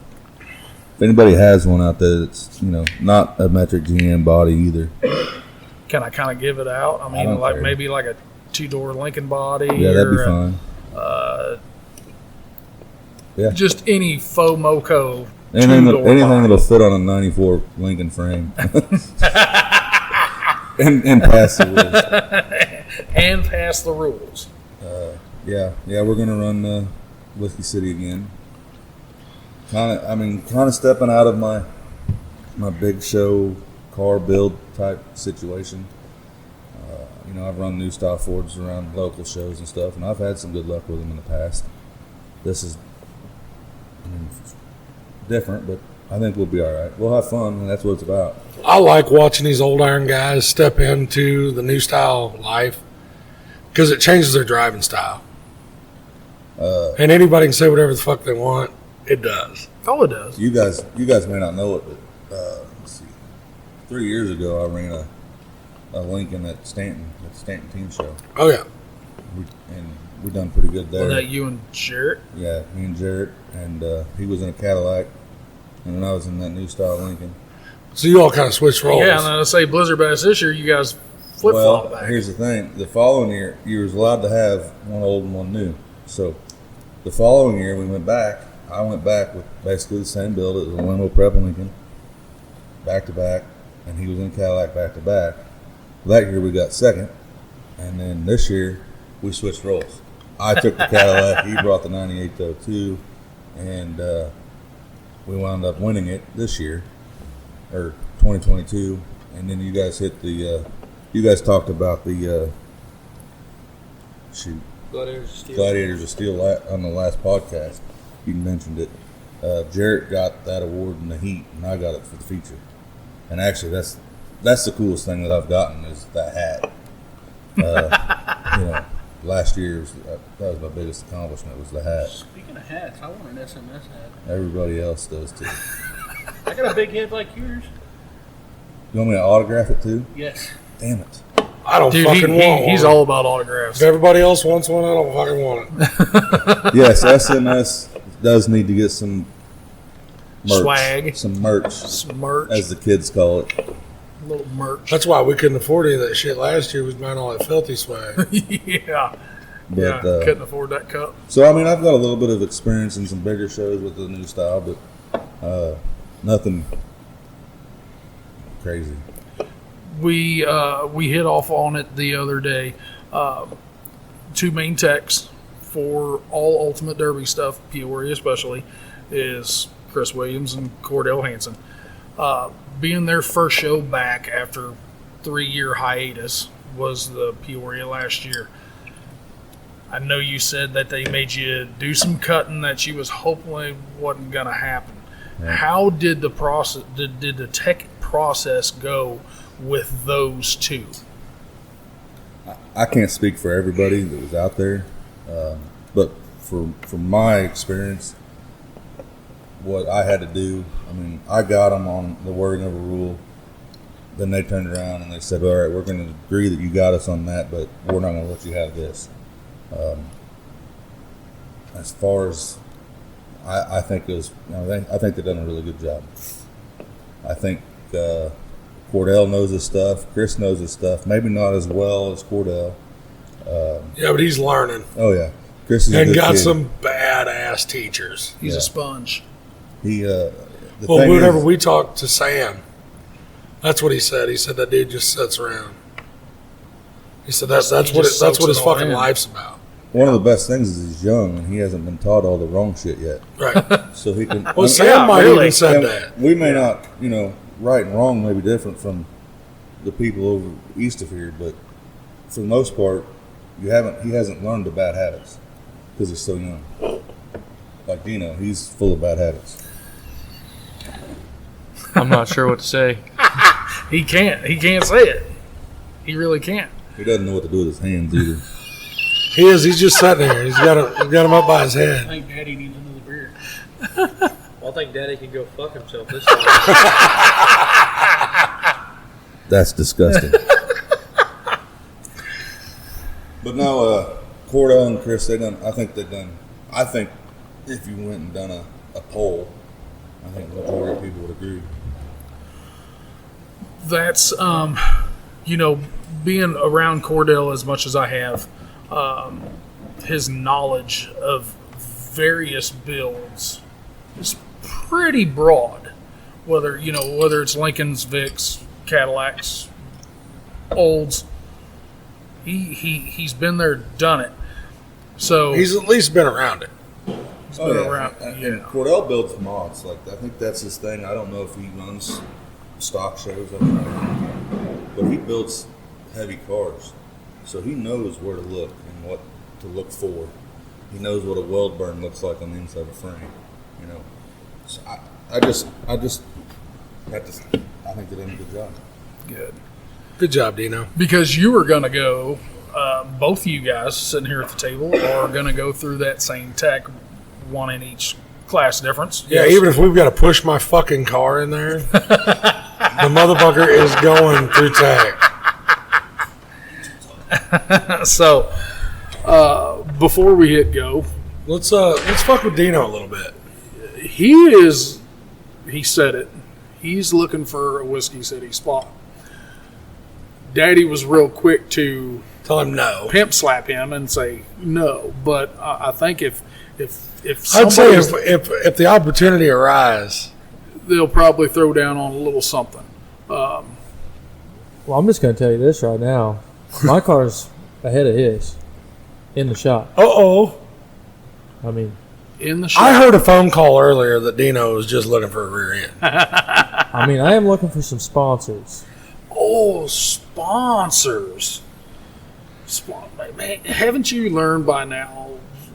If anybody has one out there that's, you know, not a metric GM body either. Can I kind of give it out? I mean, don't like care. maybe like a 2-door Lincoln body. Yeah, that'd be or fine. Yeah. Just any faux moco. Anything two-door that'll fit on a 94 Lincoln frame. and pass the rules. And pass the rules. Yeah, we're gonna run Whiskey City again. Kind of stepping out of my big show car build type situation. I've run new style Fords around local shows and stuff, and I've had some good luck with them in the past. This is different, but I think we'll be all right. We'll have fun, and that's what it's about. I like watching these old iron guys step into the new style life because it changes their driving style. And anybody can say whatever the fuck they want. It does. Oh, it does. You guys may not know it, but let's see. 3 years ago, I ran a Lincoln at the Stanton Team Show. Oh, yeah. We done pretty good there. Was that you and Jarrett? Yeah, me and Jarrett, and he was in a Cadillac, and then I was in that new style Lincoln. So you all kind of switched roles. Yeah, and I say Blizzard Bass this year, you guys flip-flop back. Here's the thing. The following year, you was allowed to have one old and one new. So the following year, we went back. I went back with basically the same build. It was a limo prep Lincoln, back-to-back, and he was in Cadillac back-to-back. That year, we got second, and then this year, we switched roles. I took the Cadillac, he brought the 9802, and we wound up winning it this year, or 2022, and then you guys hit the, you guys talked about the, Gladiators of Steel on the last podcast. You mentioned it. Jarrett got that award in the heat, and I got it for the feature. And actually, that's the coolest thing that I've gotten is that hat. Last year that was my biggest accomplishment was the hat. Speaking of hats, I want an SMS hat. Everybody else does too. I got a big head like yours. You want me to autograph it too? Yes. Damn it. I don't fucking want one. He's all about autographs. If everybody else wants one, I don't fucking want it. Yes, SMS does need to get some merch. Swag. Some merch. Some merch. As the kids call it. A little merch. That's why we couldn't afford any of that shit last year. We was buying all that filthy swag. Yeah. But, couldn't afford that cup. So, I've got a little bit of experience in some bigger shows with the new style, but nothing crazy. We hit off on it the other day. Two main techs for all Ultimate Derby stuff, Peoria especially, is Chris Williams and Cordell Hansen. Being their first show back after 3-year hiatus was the Peoria last year. I know you said that they made you do some cutting that you was hoping wasn't going to happen. Yeah. How did the process? Did the tech process go with those two? I can't speak for everybody that was out there, but from my experience, what I had to do, I got them on the wording of a rule. Then they turned around and they said, all right, we're going to agree that you got us on that, but we're not going to let you have this. As far as I think it was, I think they've done a really good job. I think Cordell knows his stuff. Chris knows his stuff. Maybe not as well as Cordell. Yeah, but he's learning. Oh yeah, Chris is and a good got kid. some badass teachers. He's a sponge. He. Whenever we talked to Sam, that's what he said. He said that dude just sits around. He said that's what his fucking life's about. One of the best things is he's young and he hasn't been taught all the wrong shit yet. Right. So he can. Well, Sam might even said that. We may not, right and wrong may be different from the people over east of here, but for the most part, he hasn't learned the bad habits because he's so young. Like Dino, he's full of bad habits. I'm not sure what to say. He can't say it. He really can't. He doesn't know what to do with his hands either. He is. He's just sitting there. He's got him up by his I head. think Daddy needs another beer. Well, I think Daddy can go fuck himself this time. That's disgusting. But no, Cordell and Chris, I think if you went and done a poll, I think the majority of people would agree. That's, being around Cordell as much as I have, his knowledge of various builds is pretty broad. Whether it's Lincolns, Vicks, Cadillacs, Olds, he's been there, done it. So He's at least been around it. he's been around. And Cordell builds mods. Like, I think that's his thing. I don't know if he runs stock shows, I don't know. But he builds heavy cars. So he knows where to look and what to look for. He knows what a weld burn looks like on the inside of a frame. So I think they did a good job. Good job, Dino. Because you were going to go, both of you guys sitting here at the table are going to go through that same tech, one in each class difference. Yeah, Yes. even if we've got to push my fucking car in there, the motherfucker is going through tech. So, before we hit go, Let's fuck with Dino a little bit. he said it, he's looking for a Whiskey City spot. Daddy was real quick to Tell him no. pimp slap him and say no, but I think if I'd say if the opportunity arises, they'll probably throw down on a little something. Well, I'm just going to tell you this right now. My car's ahead of his in the shop. I mean, In the shop. I heard a phone call earlier that Dino was just looking for a rear end. I am looking for some sponsors. Oh, sponsors. Man, haven't you learned by now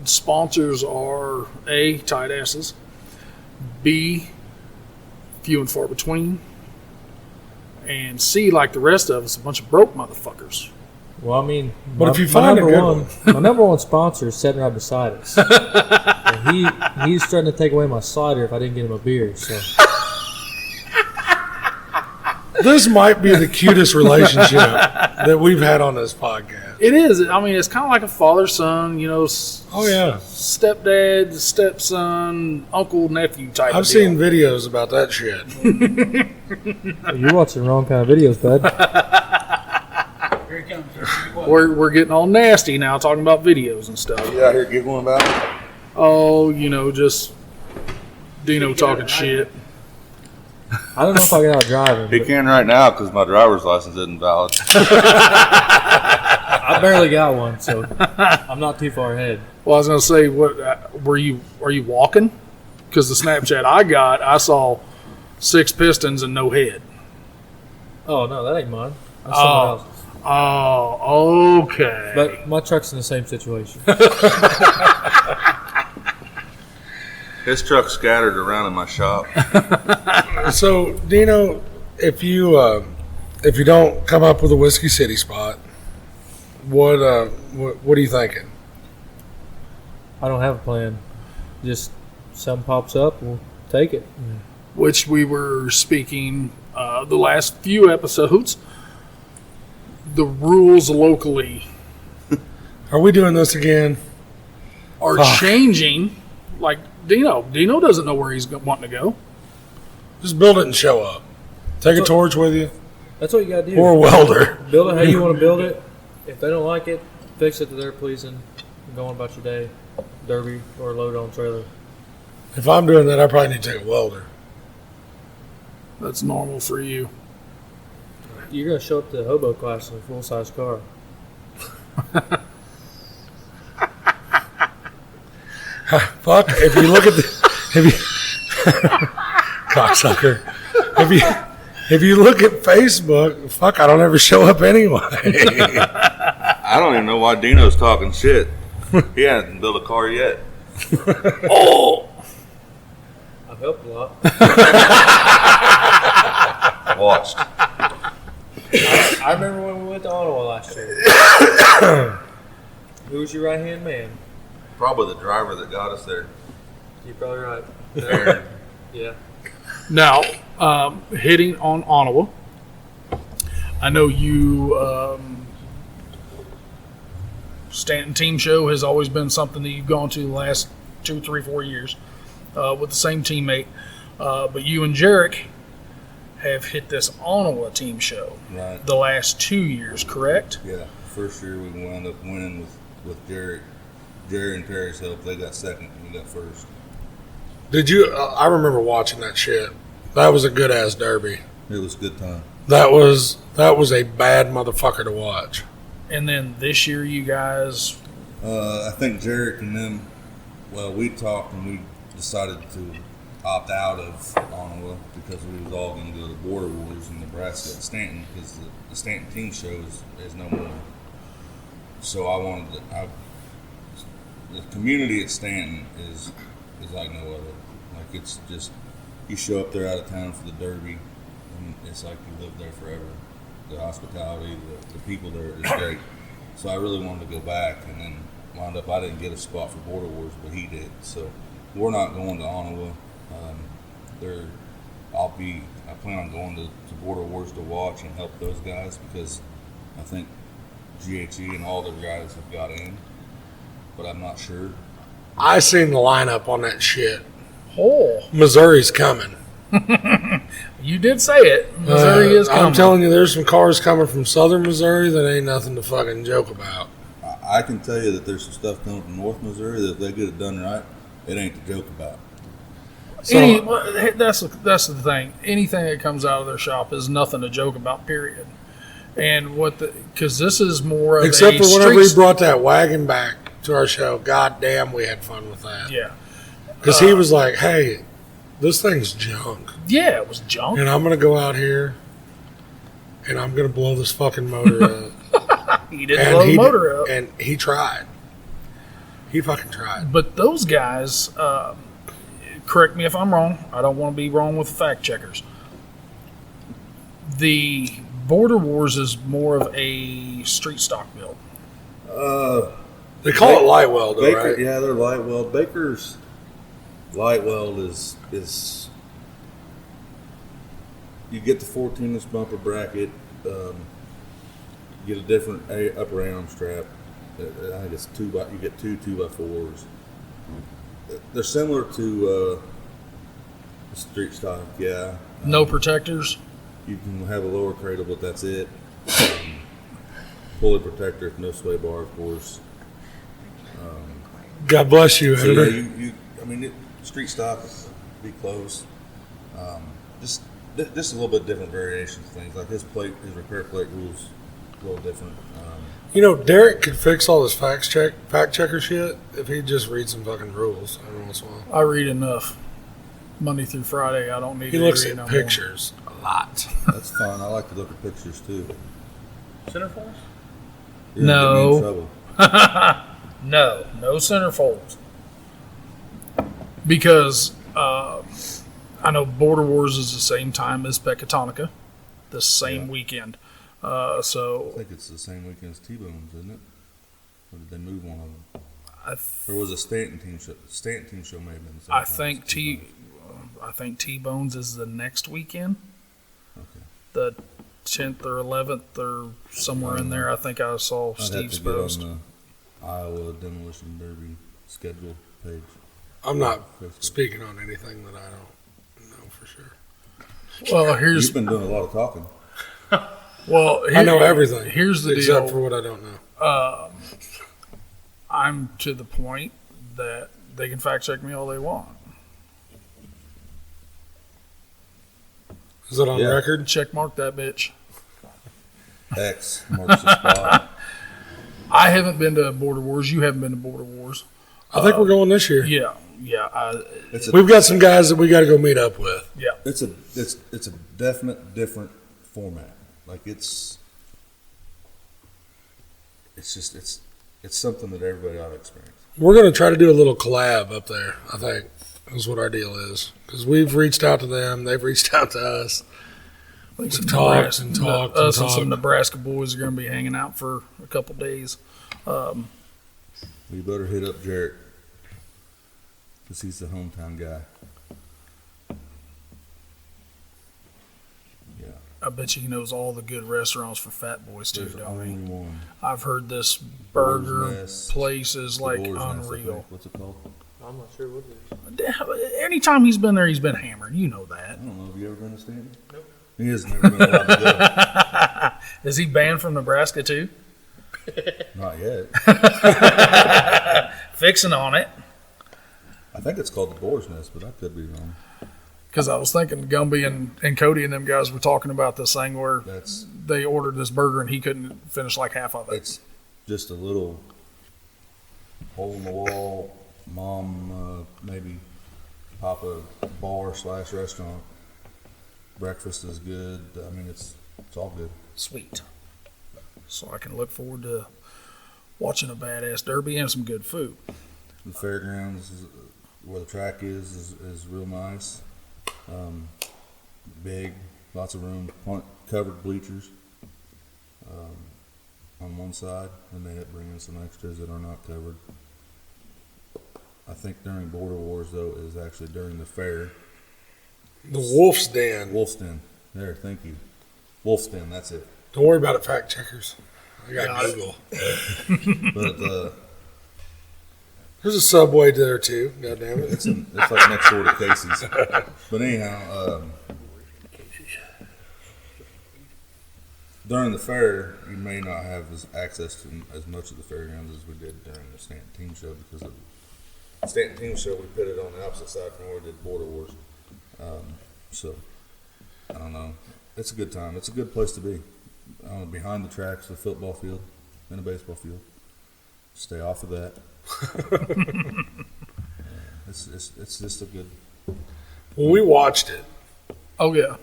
sponsors are A, tight asses, B, few and far between, and C, like the rest of us, a bunch of broke motherfuckers. Well, But if you find a good one. my number one sponsor is sitting right beside us. And he's starting to take away my slider if I didn't get him a beer. So This might be the cutest relationship that we've had on this podcast. It is. It's kind of like a father-son, Oh, yeah. stepdad, stepson, uncle, nephew type I've of deal. seen videos about that shit. you're watching the wrong kind of videos, bud. Here he comes. We're getting all nasty now, talking about videos and stuff. You out here giggling about it? Oh, just Dino talking shit. I don't know if I get out driving. He but can right now because my driver's license isn't valid. I barely got one, so I'm not too far ahead. Well, I was gonna say, what are you walking? Because the Snapchat I saw 6 pistons and no head. Oh, no, that ain't mine. That's someone else's. Oh, okay. But my truck's in the same situation. His truck's scattered around in my shop. So, Dino, if you don't come up with a Whiskey City spot, what are you thinking? I don't have a plan. Just something pops up, we'll take it. Which we were speaking the last few episodes. The rules locally Are we doing this again? are changing. Like Dino doesn't know where he's wanting to go. Just build it and show up. Take a torch with you That's what you got to do. or a welder. Build it how you want to build it. If they don't like it, fix it to their pleasing. Go on about your day. Derby or load on trailer. If I'm doing that, I probably need to take a welder. That's normal for you. You're going to show up to the hobo class in a full-size car. Fuck, if you look at cocksucker. If you look at Facebook, fuck, I don't ever show up anyway. I don't even know why Dino's talking shit. He hasn't built a car yet. I've helped a lot. Watched. I remember when we went to Ottawa last year. Who was your right-hand man? Probably the driver that got us there. You're probably right. Aaron. Yeah. Now, hitting on Ottawa, I know you, Stanton Team Show has always been something that you've gone to the last 2, 3, 4 years with the same teammate. But you and Jarek have hit this Ottawa Team Show Right. the last 2 years, correct? Yeah. First year we wound up winning with Derek. Jerry and Terry's help, they got second and we got first. Did you? I remember watching that shit. That was a good ass derby. It was a good time. That was a bad motherfucker to watch. And then this year, you guys. I think Jarek and them, well, we talked and we decided to opt out of Ottawa because we was all going to go to Border Wars in Nebraska at Stanton because the Stanton team show is no more. So I wanted to. The community at Stanton is like no other. Like it's just you show up there out of town for the Derby, and it's like you live there forever. The hospitality, the people there is great. So I really wanted to go back, and then wound up I didn't get a spot for Border Wars, but he did. So we're not going to Ottawa. I plan on going to Border Wars to watch and help those guys because I think GHE and all their guys have got in, but I'm not sure. I seen the lineup on that shit. Oh, Missouri's coming. you did say it. Missouri is coming. I'm telling you, there's some cars coming from southern Missouri that ain't nothing to fucking joke about. I can tell you that there's some stuff coming from North Missouri that if they get it done right, it ain't to joke about. That's the thing. Anything that comes out of their shop is nothing to joke about. Period. And because this is more of except a for whenever he street- brought that wagon back to our show. God damn, we had fun with that. Yeah. Because he was like, "Hey, this thing's junk, Yeah, it was junk. and I'm gonna go out here, and I'm gonna blow this fucking motor up." He didn't blow the motor up. And he tried. He fucking tried. But those guys, correct me if I'm wrong. I don't want to be wrong with the fact checkers. The Border Wars is more of a street stock build. They call it light weld, though, Baker, right? yeah, they're light weld. Baker's light weld is you get the 14-inch bumper bracket, you get a different upper arm strap. I think it's you get two 2x4s. They're similar to street stock, yeah. No protectors. You can have a lower cradle, but that's it. Pulley protector, no sway bar, of course. God bless you, So editor. street stock, be close. Just a little bit different variations of things. Like his repair plate rules a little different. Derek could fix all this fact checker shit if he just read some fucking rules every once in a while. I read enough Monday through Friday. I don't need He to looks read at no pictures a lot. That's fine. I like to look at pictures too. Center force? Yeah, No. get me in trouble. more. No centerfolds. Because I know Border Wars is the same time as Pecatonica, the same weekend. I So think it's the same weekend as T-Bones, isn't it? Or did they move one of them? I, Or was a Stanton team show? Stanton team show may have been the same I time think as T-Bones. I think T-Bones is the next weekend, Okay. the 10th or 11th or somewhere in there. I think I saw I'd have Steve's to get post. on the Iowa Demolition Derby schedule page. I'm not speaking on anything that I don't know for sure. Well, here's You've been doing a lot of talking. I know everything. Here's the except deal. for what I don't know. I'm to the point that they can fact check me all they want. Is it on Yeah. record? Check mark that bitch. X marks the spot. I haven't been to Border Wars. You haven't been to Border Wars. I think we're going this year. Yeah. It's a We've got some guys that we got to go meet up with. It's a definite different format. Like it's something that everybody ought to experience. We're going to try to do a little collab up there, I think, is what our deal is. Because we've reached out to them. They've reached out to us. Like We've talked and talked and Us and some talked. Nebraska boys are going to be hanging out for a couple days. We better hit up Jarrett because he's the hometown guy. Yeah, I bet you he knows all the good restaurants for fat boys too, there's don't only he? one. I've heard this Boar's burger Nest. place is like Boar's Nest, I unreal. think. What's it called? I'm not sure what it is. Anytime he's been there, he's been hammered. You know that. I don't know. Have you ever been to Stanton? Nope. He has never been allowed to Is he banned from Nebraska too? go. Not yet. fixing on it. I think it's called the Boar's Nest, but I could be wrong. Because I was thinking Gumby and Cody and them guys were talking about this thing where they ordered this burger and he couldn't finish like half of it. It's just a little hole in the wall, mom, maybe Papa bar / restaurant. Breakfast is good. I mean, it's all good. Sweet. So I can look forward to watching a badass derby and some good food. The fairgrounds, where the track is real nice. Big, lots of room, covered bleachers on one side, and they bring in some extras that are not covered. I think during Border Wars, though, is actually during the fair. The Wolf's Den. Wolf's Den. There, thank you. Wolf's Den, that's it. Don't worry about it, fact checkers. I got Google. But There's a Subway there too. God damn it! it's like next door to Casey's. But anyhow, during the fair, you may not have access to as much of the fairgrounds as we did during the Stanton Team Show, because of the Stanton Team Show, we put it on the opposite side from where we did Border Wars. So I don't know. It's a good time. It's a good place to be. Behind the tracks, the football field and a baseball field. Stay off of that. It's just a good. Well, we watched it. Oh, yeah.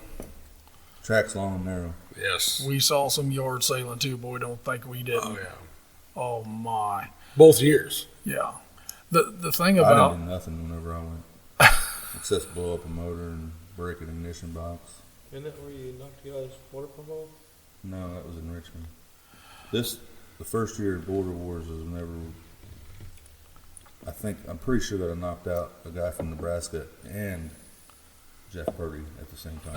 Track's long and narrow. Yes. We saw some yard sailing too. Boy, don't think we didn't. Oh yeah. Oh, my. Both years. Yeah. The thing I about. didn't do nothing whenever I went. Except blow up a motor and break an ignition box. Isn't that where you knocked the guy's water pump off? No, that was in Richmond. The first year of Border Wars was whenever, I'm pretty sure that I knocked out a guy from Nebraska and Jeff Purdy at the same time.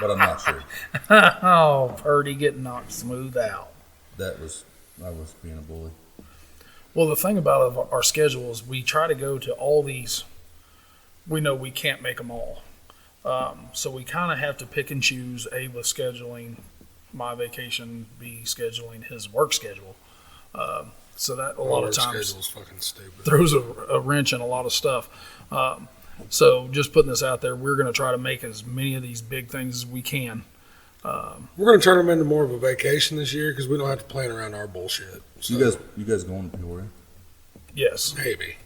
But I'm not sure. Oh, Purdy getting knocked smooth out. I was being a bully. Well, the thing about our schedule is we try to go to all these. We know we can't make them all. So we kind of have to pick and choose, A, with scheduling my vacation, B, scheduling his work schedule. So that a lot of times fucking stupid. throws a wrench in a lot of stuff. So just putting this out there, we're going to try to make as many of these big things as we can. We're going to turn them into more of a vacation this year because we don't have to plan around our bullshit. So, You guys going to Peoria? Yes. maybe.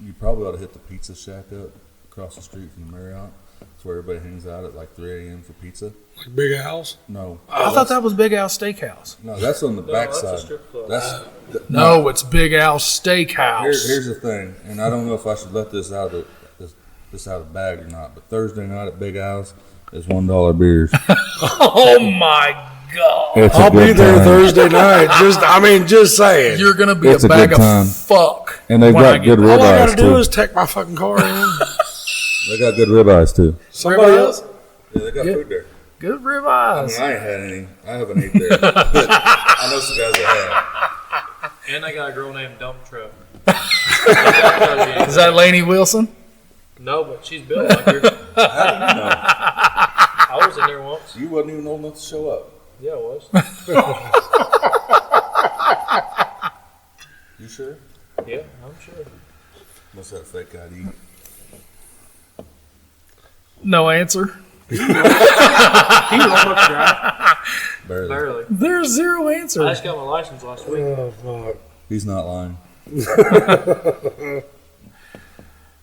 You probably ought to hit the Pizza Shack up across the street from the Marriott. That's where everybody hangs out at like 3 a.m. for pizza. Like Big Al's? No. I thought that was Big Al's Steakhouse. No, that's on the back that's a side. strip club. No, it's Big Al's Steakhouse. Here's the thing, and I don't know if I should let this out of the bag or not, but Thursday night at Big Al's is $1 beers. Oh my God! I'll be there Thursday night. Just saying. You're gonna be It's a a bag good of time. fuck. And they've when I got get good there. All I got ribeyes to do too. is take my fucking car in. They got good ribeyes too. Somebody else? Yeah, they got food there. Good I ribeyes. mean, I ain't had any. I haven't ate there. But I know some guys that have. And I got a girl named Dump Truck. Is that Lainey Wilson? No, but she's built like her. How do you know? I was in there once. You wasn't even old enough to show up. Yeah, I was. You sure? Yeah, I'm sure. Must have a fake ID. No answer. He was almost dry. Barely. Barely. There's zero I answer. just got my license last week. Oh, fuck. He's not lying.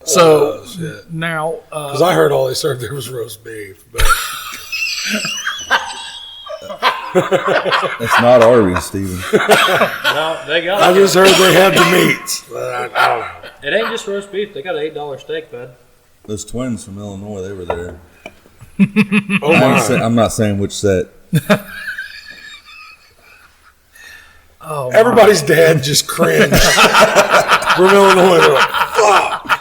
So Shit. now, Because I heard all they served there was roast beef. But It's not Arby's, Steven. No, they got I it. just heard they had the meats. But I don't know. It ain't just roast beef. They got an $8 steak, bud. Those twins from Illinois, they were there. Oh, my. I'm not saying which set. oh, Everybody's dad just cringed from Illinois. They're like, fuck.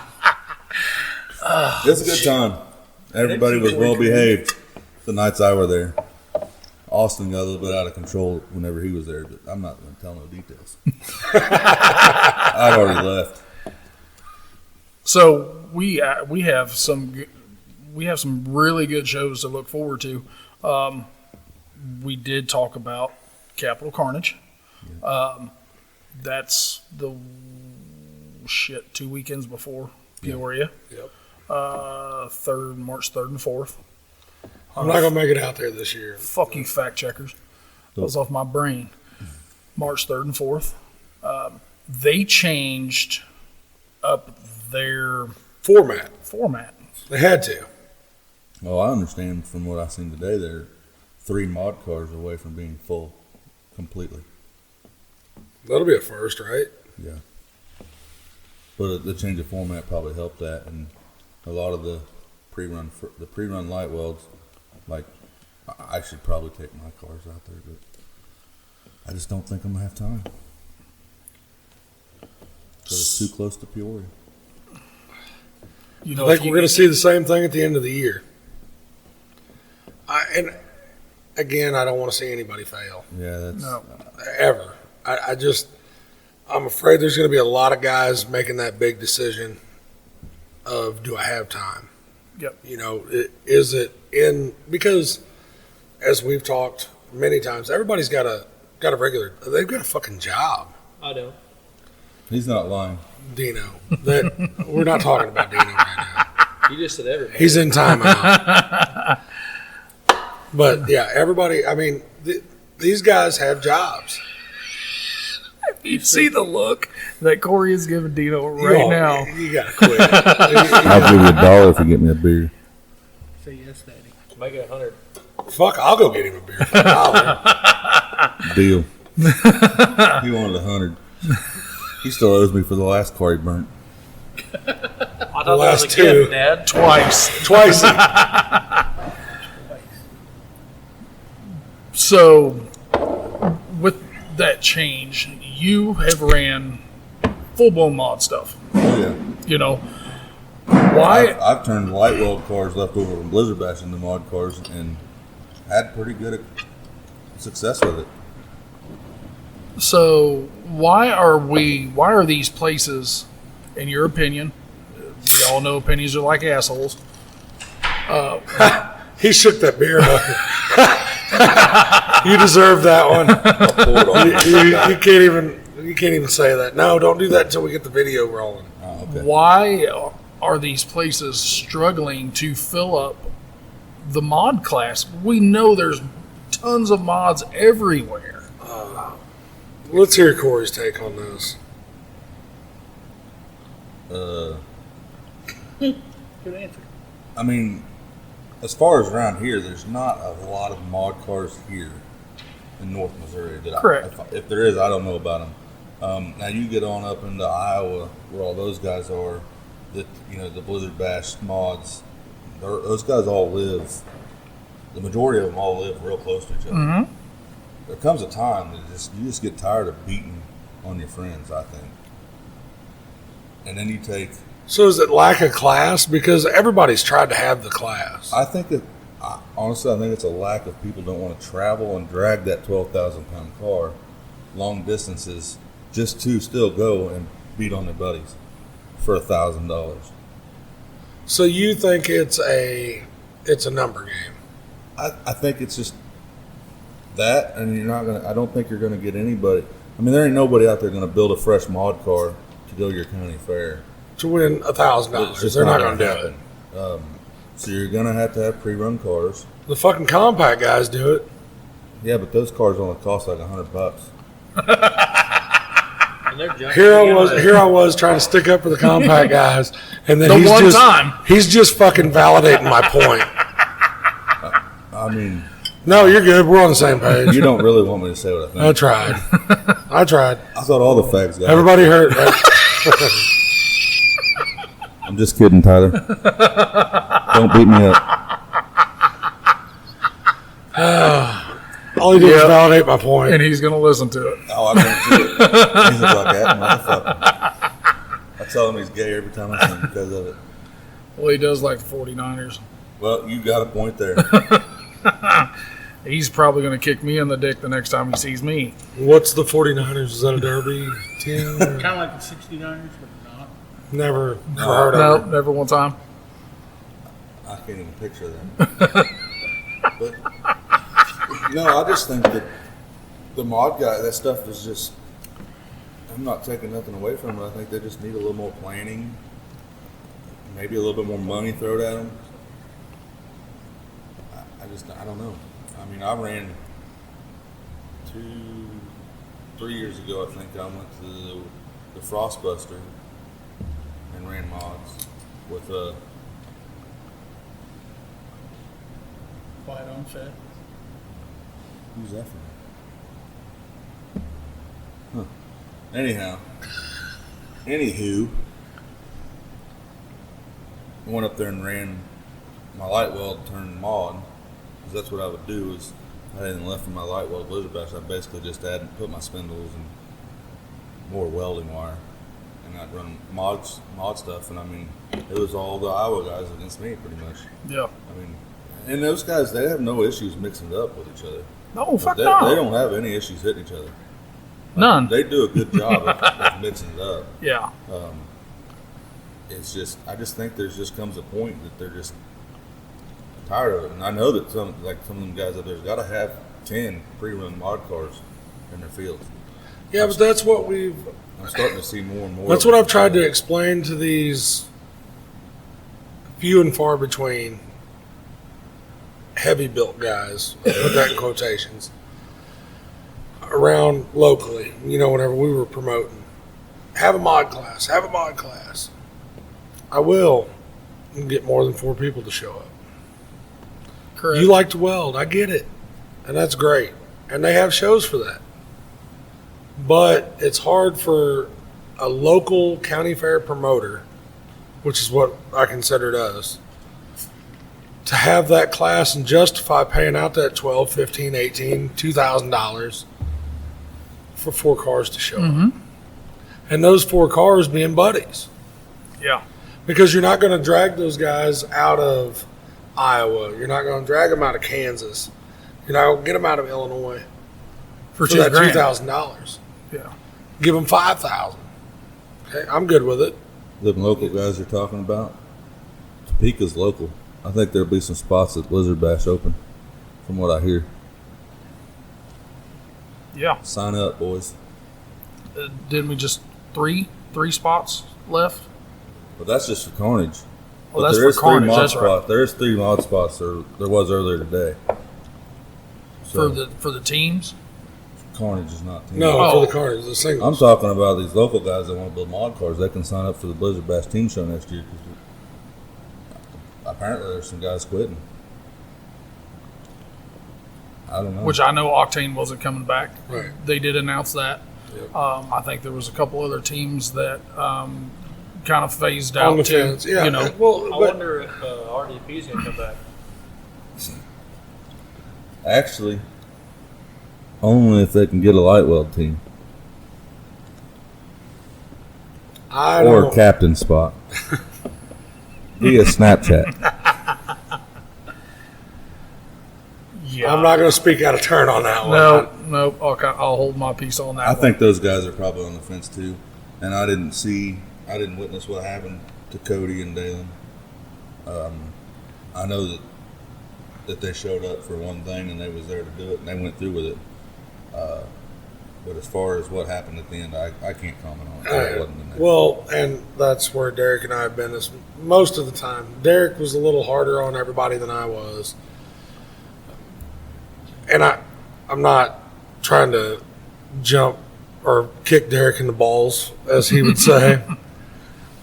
It was a good time. Everybody was well behaved the nights I were there. Austin got a little bit out of control whenever he was there, but I'm not going to tell no details. I'd already left. So we have some really good shows to look forward to. We did talk about Capital Carnage. That's the 2 weekends before Peoria. Yep. March 3rd and 4th. I'm not gonna make it out there this year. Fuck you, fact checkers. That was off my brain. March 3rd and 4th. They changed up their Format. They had to. Well, I understand from what I've seen today, they're 3 mod cars away from being full completely. That'll be a first, right? Yeah. But the change of format probably helped that, and a lot of the pre-run light welds, like I should probably take my cars out there, but I just don't think I'm gonna have time. So it's too close to Peoria. You know, I think we're going to see the same thing at the end of the year. And again, I don't want to see anybody fail. Yeah, that's No. Ever. I'm afraid there's going to be a lot of guys making that big decision of, do I have time? Yep. You know, is it in, because as we've talked many times, everybody's got a they've got a fucking job. I don't. He's not lying. Dino. That we're not talking about Dino right now. You just said everybody. He's in timeout. But yeah, everybody. I mean, these guys have jobs. You see the look that Corey is giving Dino right now. You gotta quit. I'll give you $1 if you get me a beer. Say yes, Daddy. Make it 100. Fuck, I'll go get him a beer for $1. Deal. He wanted 100. He still owes me for the last car he burnt. I thought The that was last a two. gift, Dad. Twice. So, with that change, you have ran full-blown mod stuff. Oh yeah. You know, why? I've turned light weld cars left over from Blizzard Bash into mod cars and had pretty good success with it. So, why are these places, in your opinion, we all know opinions are like assholes. He shook that beer up. You deserve that one. You can't even say that. No, don't do that until we get the video rolling. Oh, okay. Why are these places struggling to fill up the mod class? We know there's tons of mods everywhere. Let's hear Corey's take on this. Good answer. I mean, as far as around here, there's not a lot of mod cars here in North Missouri. Correct. If there is, I don't know about them. Now you get on up into Iowa, where all those guys are. The Blizzard Bash mods. Those guys all live. The majority of them all live real close to each other. Mm-hmm. There comes a time that you just get tired of beating on your friends, I think. And then you take. So is it lack of class? Because everybody's tried to have the class. Honestly, I think it's a lack of people don't want to travel and drag that 12,000-pound car long distances just to still go and beat on their buddies for $1,000. So you think it's a number game? I think it's just that, and you're not gonna. I don't think you're gonna get anybody. I mean, there ain't nobody out there gonna build a fresh mod car to go to your county fair. To win It's $1,000, just they're not gonna going to do happen. it. So you're gonna have pre-run cars. The fucking compact guys do it. Yeah, but those cars only cost like $100. And they're junky Here I was trying to stick up for the compact guys, and then The he's just fucking validating my point. I mean, No, you're good. We're on the same page. you don't really want me to say what I think. I tried. I thought all the facts got. Everybody heard. Right? I'm just kidding, Tyler. Don't beat me up. All he did was validate my point. And he's going to listen to it. Oh, I don't do it. He's like that motherfucker. I tell him he's gay every time I see him because of it. Well, he does like the 49ers. Well, you got a point there. He's probably going to kick me in the dick the next time he sees me. What's the 49ers? Is that a derby team? Kind of like the 69ers, but not. Never heard No, of it. never one time. I can't even picture that. But no, I just think that the mod guy, that stuff is just. I'm not taking nothing away from them. I think they just need a little more planning, maybe a little bit more money thrown at them. I don't know. I mean, I ran 3 years ago, I think I went to the Frostbuster and ran mods with Quiet on set. who's that from? Huh. Anywho, I went up there and ran my light weld turned mod, because that's what I would do. Is I hadn't left from my light weld blizzard bash. I basically just put my spindles and more welding wire, and I'd run mod stuff. And I mean, it was all the Iowa guys against me pretty much. Yeah. I mean, and those guys, they have no issues mixing it up with each other. No, fuck They no. don't have any issues hitting each other. None. They do a good job of mixing it up. Yeah. It's just, I just think there's just comes a point that they're just tired of it. And I know that some of them guys up there's got to have 10 pre-run mod cars in their fields. Yeah, but that's what we've. I'm starting to see more and more. That's what I've tried to explain to these few and far between heavy built guys, put that in quotations, around locally, whenever we were promoting. Have a mod class. I will get more than 4 people to show up. Correct. You like to weld, I get it. And that's great. And they have shows for that. But it's hard for a local county fair promoter, which is what I consider us, to have that class and justify paying out that $12, $15, $18, $2,000 for 4 cars to show up. And those 4 cars being buddies. Yeah. Because you're not going to drag those guys out of Iowa. You're not going to drag them out of Kansas. You're not going to get them out of Illinois For that $2,000. $2,000. Yeah. Give them $5,000. Okay, I'm good with it. Them local guys you're talking about, Topeka's local. I think there'll be some spots at Blizzard Bash open, from what I hear. Yeah. Sign up, boys. Didn't we just three spots left? But that's just for Carnage. Well, But that's there for is 3 Carnage, mod that's right. spots. There is 3 mod spots. There was earlier today. So, For the teams? Carnage is not team. No, Oh. for the cars, the I'm singles. talking about these local guys that want to build mod cars. They can sign up for the Blizzard Bash team show next year. 'Cause apparently, there's some guys quitting. I don't know. Which I know Octane wasn't coming back. Right. They did announce that. Yep. I think there was a couple other teams that kind of phased On out the too. fence. Yeah. You know, Well, I but wonder if RDP's gonna come back. Actually, only if they can get a light weld team I or don't. a captain spot via Snapchat. yeah. I'm not going to speak out of turn on that one. No. I'll hold my peace on that. I one. think those guys are probably on the fence too. And I didn't witness what happened to Cody and Dalen. I know that they showed up for one thing and they was there to do it and they went through with it. But as far as what happened at the end, I can't comment on it. It wasn't in there. Well, and that's where Derek and I have been this most of the time. Derek was a little harder on everybody than I was. And I'm not trying to jump or kick Derek in the balls, as he would say.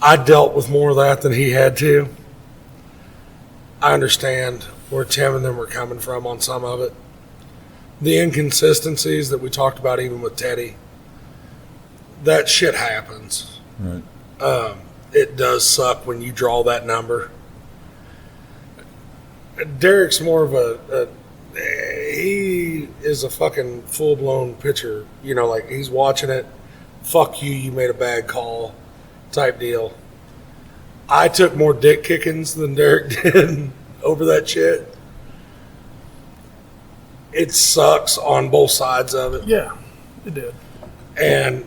I dealt with more of that than he had to. I understand where Tim and them were coming from on some of it. The inconsistencies that we talked about even with Teddy, that shit happens. Right. It does suck when you draw that number. Derek's more of he is a fucking full-blown pitcher. Like he's watching it, fuck you, you made a bad call type deal. I took more dick kickings than Derek did over that shit. It sucks on both sides of it. Yeah, it did. And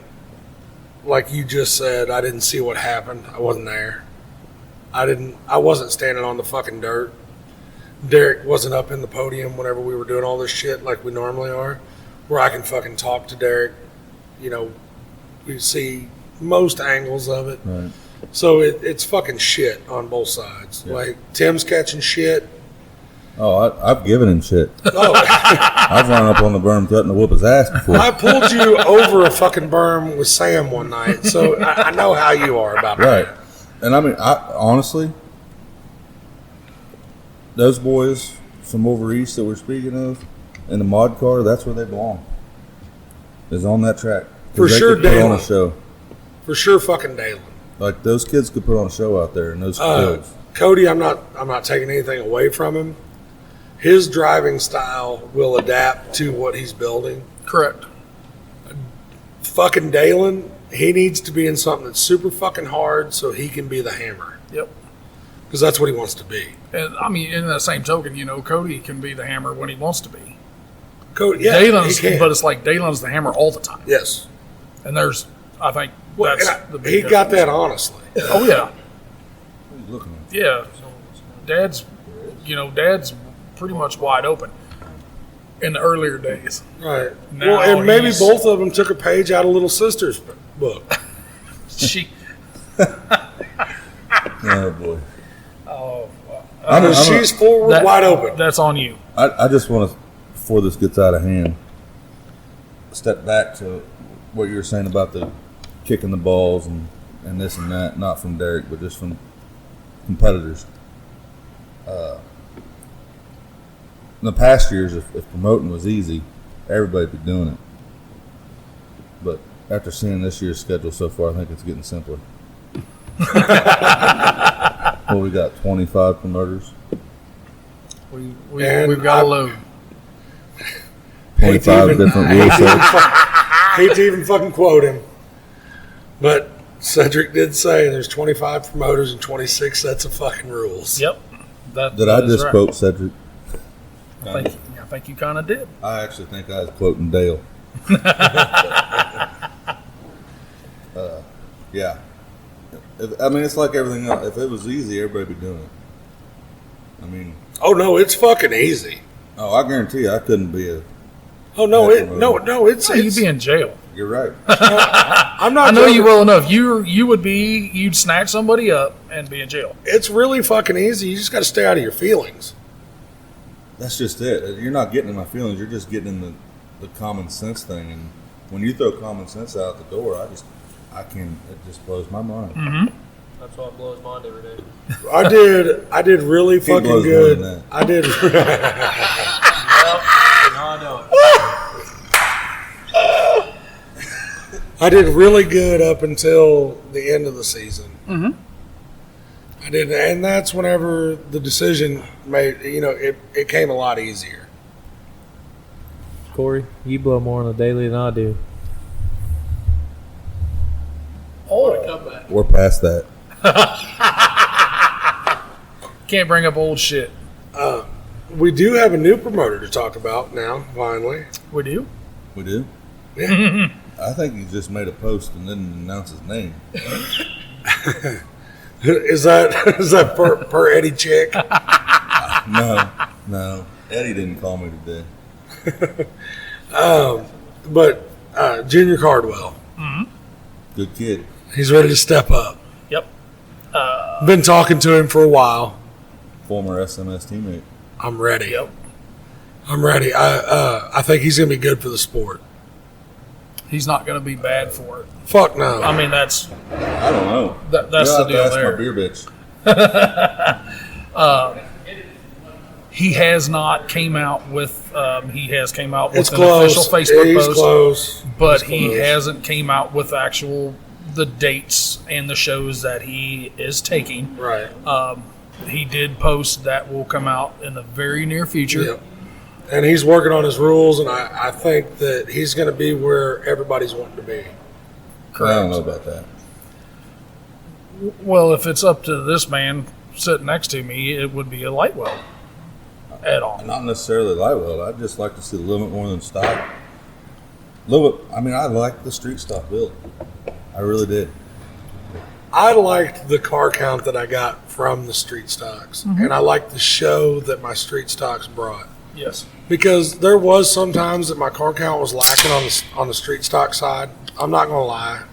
like you just said, I didn't see what happened. I wasn't there. I wasn't standing on the fucking dirt. Derek wasn't up in the podium whenever we were doing all this shit like we normally are, where I can fucking talk to Derek, We see most angles of it. Right. So it's fucking shit on both sides. Yeah. Like, Tim's catching shit. Oh, I've given him shit. Oh, I've run up on the berm threatening to whoop his ass before. I pulled you over a fucking berm with Sam one night, so I know how you are about Right. that. And I mean, honestly, those boys from over east that we're speaking of in the mod car, that's where they belong. Is on that track. 'Cause For they sure, could put on a Dalen. show. For sure, fucking Dalen. Like those kids could put on a show out there in those fields. Cody, I'm not taking anything away from him. His driving style will adapt to what he's building. Correct. Fucking Dalen, he needs to be in something that's super fucking hard so he can be the hammer. Yep. Because that's what he wants to be. And I mean, in that same token, Cody can be the hammer when he wants to be. Cody, yeah, Dalen's, he can. but it's like Dalen's the hammer all the time. Yes. And I think Well, that's and the big he got difference. that honestly. Oh yeah, What are you looking at? yeah. Dad's pretty much wide open in the earlier days. Right. Now Well, and maybe he's- both of them took a page out of Little Sister's book. She, Oh boy. oh, She's forward, that- wide open. that's on you. I just want to, before this gets out of hand, step back to what you were saying about the kicking the balls and this and that, not from Derek, but just from competitors. In the past years, if promoting was easy, everybody'd be doing it. But after seeing this year's schedule so far, I think it's getting simpler. Well, we got 25 promoters, And We've got a load. 25 even- different rule sets. Hate to even fucking quote him, but Cedric did say there's 25 promoters and 26 sets of fucking rules. Yep. Did I just quote Cedric? I think you kind of did. I actually think I was quoting Dale. Yeah. I mean, it's like everything else. If it was easy, everybody'd be doing it. I mean, Oh no, it's fucking easy. I guarantee you I couldn't be a... Oh no, Yeah, it's You'd be in jail. You're right. I'm not. I know joking. you well enough. You'd snatch somebody up and be in jail. It's really fucking easy. You just got to stay out of your feelings. That's just it. You're not getting in my feelings. You're just getting in the common sense thing. And when you throw common sense out the door, I can't. It just blows my mind. Mm-hmm. That's why it blows mine every day. I did really He fucking blows more good. than that. I did. No, I don't. I did really good up until the end of the season. Mm-hmm. I did, and that's whenever the decision made. It came a lot easier. Corey, you blow more on the daily than I do. Oh, We're past that. can't bring up old shit. We do have a new promoter to talk about now. Finally, We do. We do? Yeah. I think he just made a post and didn't announce his name. is that per Eddie Chick? No. Eddie didn't call me today. But Junior Cardwell, Good kid. he's ready to step up. Yep. Been talking to him for a while. Former SMS teammate. I'm ready. Yep. I'm ready. I think he's gonna be good for the sport. He's not going to be bad for it. Fuck no. I mean, that's I don't know. that's You'll the have to deal ask there. my beer bitch. He has not came out with. He has came out with it's an close. official Facebook He's post, close. but He's he close. hasn't came out with the dates and the shows that he is taking. Right. He did post that will come out in the very near future. Yep. And he's working on his rules, and I think that he's going to be where everybody's wanting to be. I don't know about that. Well, if it's up to this man sitting next to me, it would be a light well add on. Not necessarily light well. I'd just like to see a little bit more than stock. I mean, I like the street stock build. I really did. I liked the car count that I got from the street stocks, and I liked the show that my street stocks brought. Yes. Because there was sometimes that my car count was lacking on the street stock side. I'm not going to lie.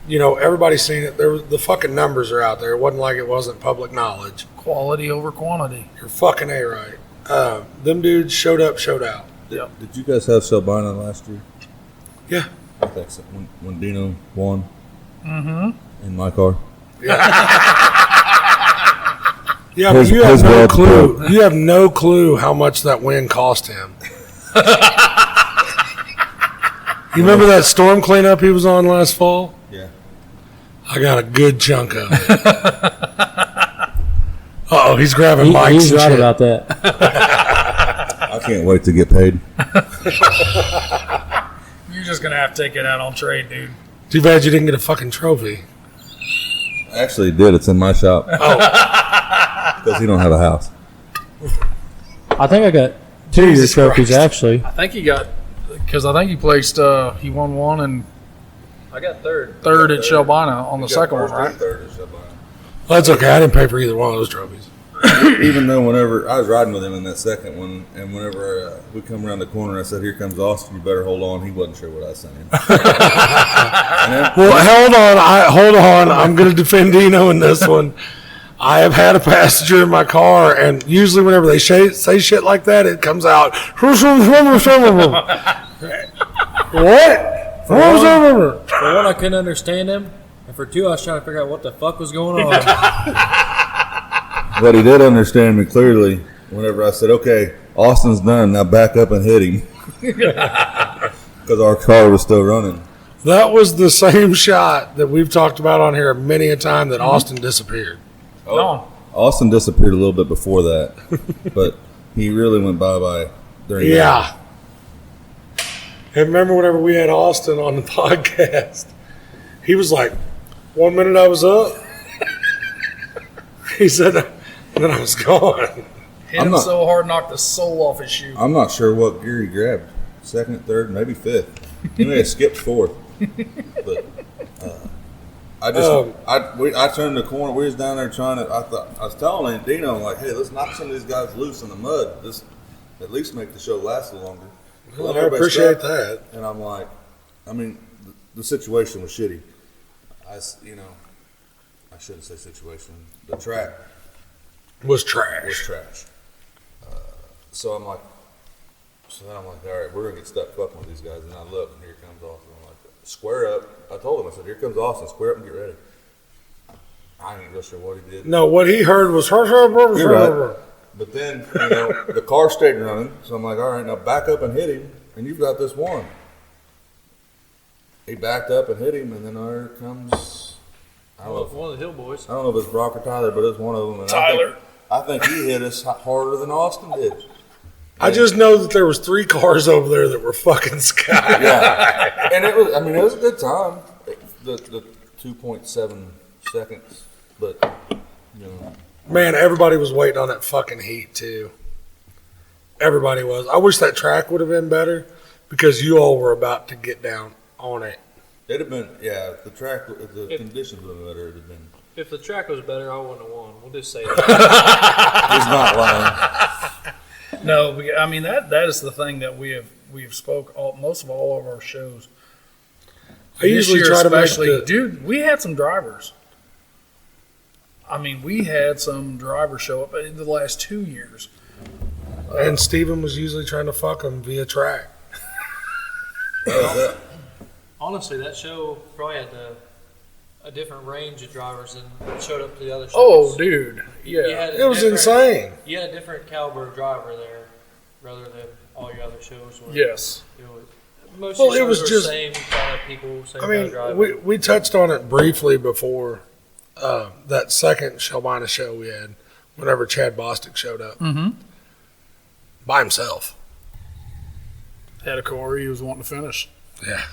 everybody's seen it. The fucking numbers are out there. It wasn't like it wasn't public knowledge. Quality over quantity. You're fucking A right. Them dudes showed up, showed out. Yep. Did you guys have Shelbina last year? Yeah. I think so. When Dino won. Mm-hmm. In my car. Yeah, but you have no clue. You have no clue how much that win cost him. You remember that storm cleanup he was on last fall? Yeah. I got a good chunk of it. Uh-oh, he's grabbing mics He's and right shit. about that. I can't wait to get paid. You're just going to have to take it out on trade, dude. Too bad you didn't get a fucking trophy. I actually did. It's in my shop. Oh, Because he don't have a house. I think I got 2 of your Jesus trophies, Christ. actually. I think he got, because I think he placed, he won one and I got third. third at Shelbina on the second one, right? Third at Shelbina. well, that's okay. I didn't pay for either one of those trophies. Even though whenever I was riding with him in that second one, and whenever we come around the corner, I said, "Here comes Austin. You better hold on." He wasn't sure what I was saying. Well, hold on. I'm going to defend Dino in this one. I have had a passenger in my car, and usually whenever they say shit like that, it comes out. What? For one, I couldn't understand him, and for two, I was trying to figure out what the fuck was going on. But he did understand me clearly whenever I said, "Okay, Austin's done. Now back up and hit him," because our car was still running. That was the same shot that we've talked about on here many a time that Austin disappeared. No. Austin disappeared a little bit before that, but he really went bye during that. Yeah. And remember whenever we had Austin on the podcast, he was like, 1 minute I was up. He said, and then I was gone. Hit him so hard, knocked the sole off his shoe. I'm not sure what gear he grabbed. Second, third, maybe fifth. He may have skipped fourth. But I turned the corner. We was down there trying to. I was telling Dino, like, hey, let's knock some of these guys loose in the mud. Just at least make the show last a little longer. Well, I appreciate that. And I'm like, I mean, the situation was shitty. I shouldn't say situation. The track Was trash. was trash. So then I'm like, all right, we're gonna get stuck fucking with these guys. And I look, and here comes Austin. I'm like, square up. I told him, I said, here comes Austin. Square up and get ready. I ain't real sure what he did. No, what he heard was her. You're right. But then, the car stayed running. So I'm like, all right, now back up and hit him. And you've got this one. He backed up and hit him, and then there comes, I don't know One of the Hill Boys. if it's Brock or Tyler, but it's one of them. And Tyler. I think he hit us harder than Austin did. I just know that there was 3 cars over there that were fucking sky. Yeah, and it was a good time. The 2.7 seconds, but Man, everybody was waiting on that fucking heat, too. Everybody was. I wish that track would have been better because you all were about to get down on it. it'd have been the track. The conditions would have been better. It'd have been. If the track was better, I wouldn't have won. We'll just say that. He's not lying. No, I mean that is the thing that we have spoke most of all of our shows. I usually This year try to make especially, dude, we had some drivers. I mean, we had some drivers show up in the last 2 years. and Steven was usually trying to fuck him via track. Honestly, that show probably had a different range of drivers than showed up to the other shows. Oh, dude, You yeah. had a It was different- insane. You had a different caliber of driver there, rather than all your other shows. Where, Yes. Most Well, of your it was shows are just- same kind of people, same I kind of mean, driver. we touched on it briefly before that second Shelbina show we had, whenever Chad Bostic showed up. Mm-hmm. By himself. Had a car he was wanting to finish. Yeah.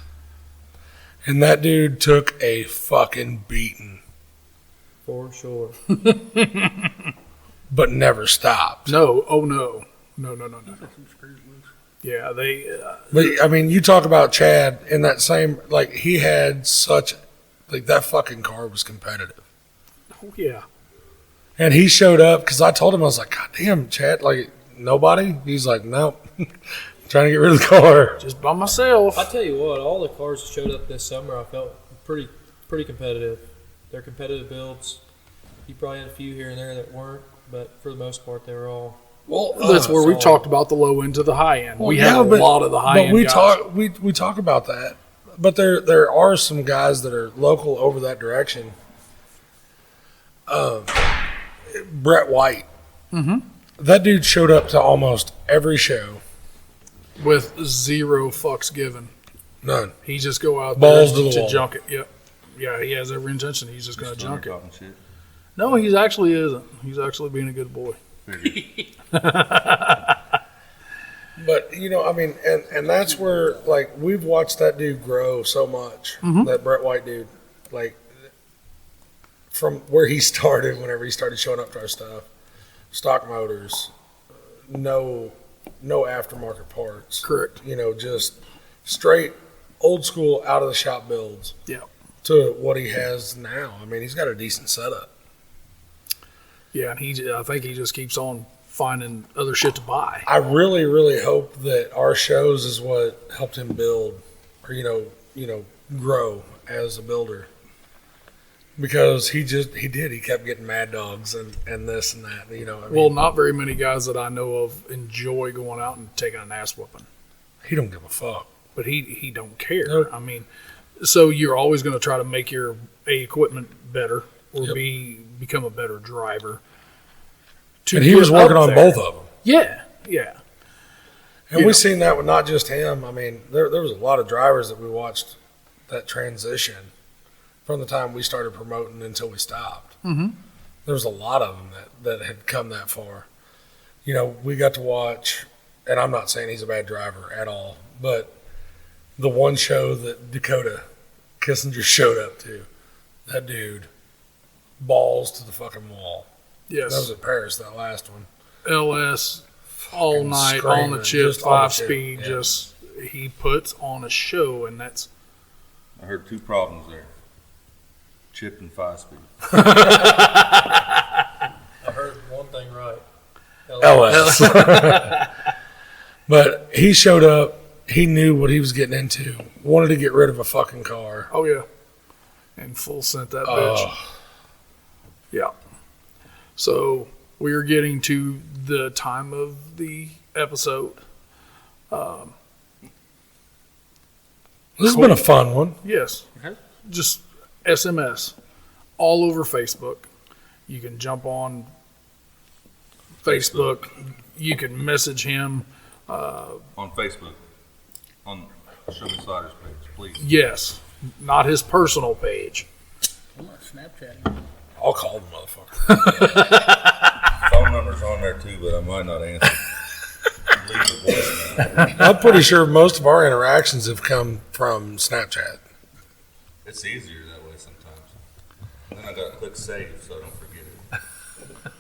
And that dude took a fucking beating, For sure. but never stopped. No, oh no. No. Yeah, they. But, I mean, you talk about Chad in that same, like, he had such, like, that fucking car was competitive. Oh, yeah. And he showed up, because I told him, I was like, God damn, Chad, like, nobody? He's like, nope. Trying to get rid of the car. Just by myself. I tell you what, all the cars that showed up this summer, I felt pretty pretty competitive. They're competitive builds. You probably had a few here and there that weren't, but for the most part, they were all. Well, that's where we solid. talked about the low end to the high end. Well, We have a lot of the high but end we guys. we talk about that. But there are some guys that are local over that direction. Brett White. Mm-hmm. That dude showed up to almost every show. with zero fucks given. None. He just go out Balls there to the wall. junk it. Yep. Yeah, he has every intention. He's just going to junk it. Talking shit. No, he's actually isn't. He's actually being a good boy. But, you know, I mean, and that's where, like, we've watched that dude grow so much, that Brett White dude. Like, from where he started, whenever he started showing up to our stuff, stock motors, no aftermarket parts. Correct. You know, just straight old school out of the shop builds. Yeah. To what he has now. I mean, he's got a decent setup. Yeah, and I think he just keeps on finding other shit to buy. I really, really hope that our shows is what helped him build, or you know, grow as a builder. Because he did. He kept getting mad dogs and this and that. You know, I mean, Well, not very many guys that I know of enjoy going out and taking an ass whooping, he don't give a fuck. but he don't care. Nope. I mean, so you're always going to try to make your equipment better or Yep. become a better driver. to And he get was working up on there. both of them. Yeah, yeah. And You we've know. seen that with not just him. I mean, there was a lot of drivers that we watched that transition from the time we started promoting until we stopped. Mm-hmm. There was a lot of them that had come that far. You know, we got to watch, and I'm not saying he's a bad driver at all, but the one show that Dakota Kissinger showed up to, that dude, balls to the fucking wall. Yes. That was at Paris, that last one. LS all Fucking night screaming, on the chip, just on the 5 chip, speed. yeah. Just he puts on a show, and that's I heard two problems there. Chip and 5-speed. I heard one thing right. LS. But he showed up. He knew what he was getting into. Wanted to get rid of a fucking car. oh yeah, and full sent that bitch. Oh, Yeah. So we are getting to the time of the episode. this has been a fun one. Yes. Just SMS all over Facebook. You can jump on Facebook. You can message him. On Facebook. On Show Me Sliders page, please. Yes. Not his personal page. I'm not Snapchatting. I'll call the motherfucker. Phone number's on there too, but I might not answer. Leave a voicemail. I'm pretty sure most of our interactions have come from Snapchat. It's easier that way sometimes. And then I gotta click save so I don't forget it.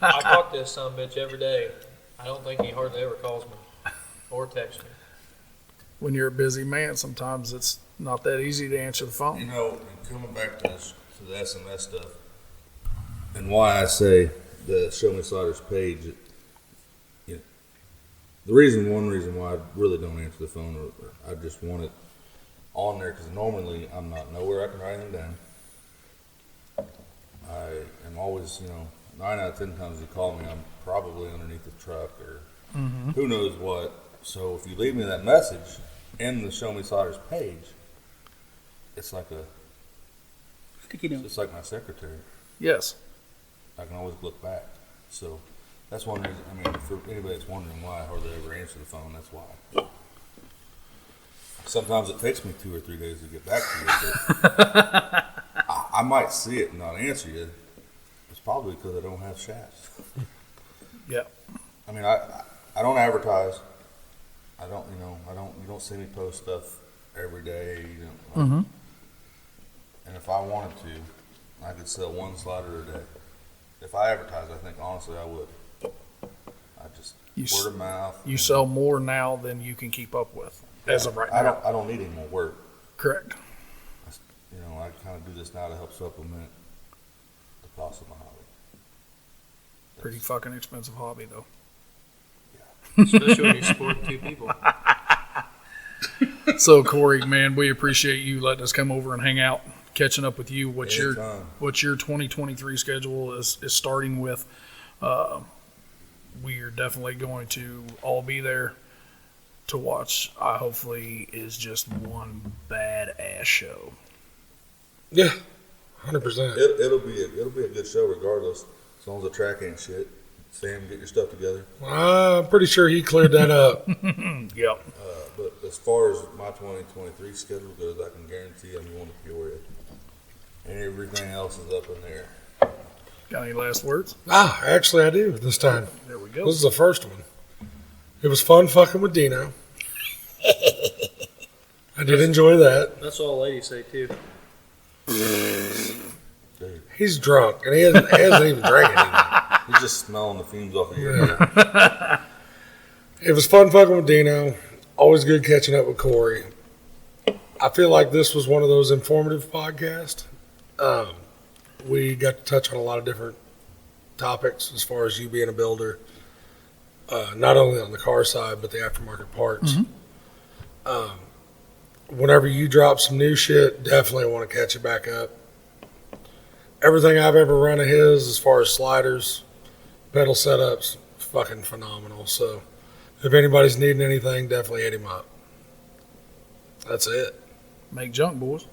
I talk to this son of a bitch every day. I don't think he hardly ever calls me or texts me. When you're a busy man, sometimes it's not that easy to answer the You phone. know, and coming back to this, to the SMS stuff, and why I say the Show Me Sliders page, you know, one reason why I really don't answer the phone, or I just want it on there, because normally I'm not nowhere I can write anything down. I am always, 9 out of 10 times you call me, I'm probably underneath the truck or who knows what. So if you leave me that message in the Show Me Sliders page, it's like Sticky note. it's like my secretary. Yes. I can always look back. So that's one reason. I mean, for anybody that's wondering why I hardly ever answer the phone, that's why. Sometimes it takes me 2 or 3 days to get back to you. But I might see it and not answer you. It's probably because I don't have shafts. Yeah. I mean, I don't advertise. I don't, you don't see me post stuff every day. And if I wanted to, I could sell 1 slider a day. If I advertise, I think honestly I would. I just word of mouth. You sell more now than you can keep up with as of right now. I don't need any more work. Correct. I kind of do this now to help supplement the cost of my hobby. Pretty fucking expensive hobby, though. Especially when you're supporting 2 people. So, Corey, man, we appreciate you letting us come over and hang out. catching up with you. What your Anytime. 2023 schedule is starting with. We are definitely going to all be there to watch. Hopefully, is just one badass show. Yeah, 100%. It'll be a good show regardless, as long as the track ain't shit. Sam, get your stuff together. I'm pretty sure he cleared that up. Yep. But as far as my 2023 schedule goes, I can guarantee I'm going to Peoria. And everything else is up in there. Got any last words? Actually, I do this time. There we go. This is the first one. It was fun fucking with Dino. I did enjoy that. That's all ladies say too. Dude, He's drunk, and he hasn't even drank anything. he's just smelling the fumes off of your It was fun fucking with Dino. Always good catching up with Corey. I feel like this was one of those informative podcasts. We got to touch on a lot of different topics as far as you being a builder, not only on the car side, but the aftermarket parts. Whenever you drop some new shit, definitely want to catch it back up. Everything I've ever run of his as far as sliders, pedal setups, fucking phenomenal. So if anybody's needing anything, definitely hit him up. That's it. Make junk, boys.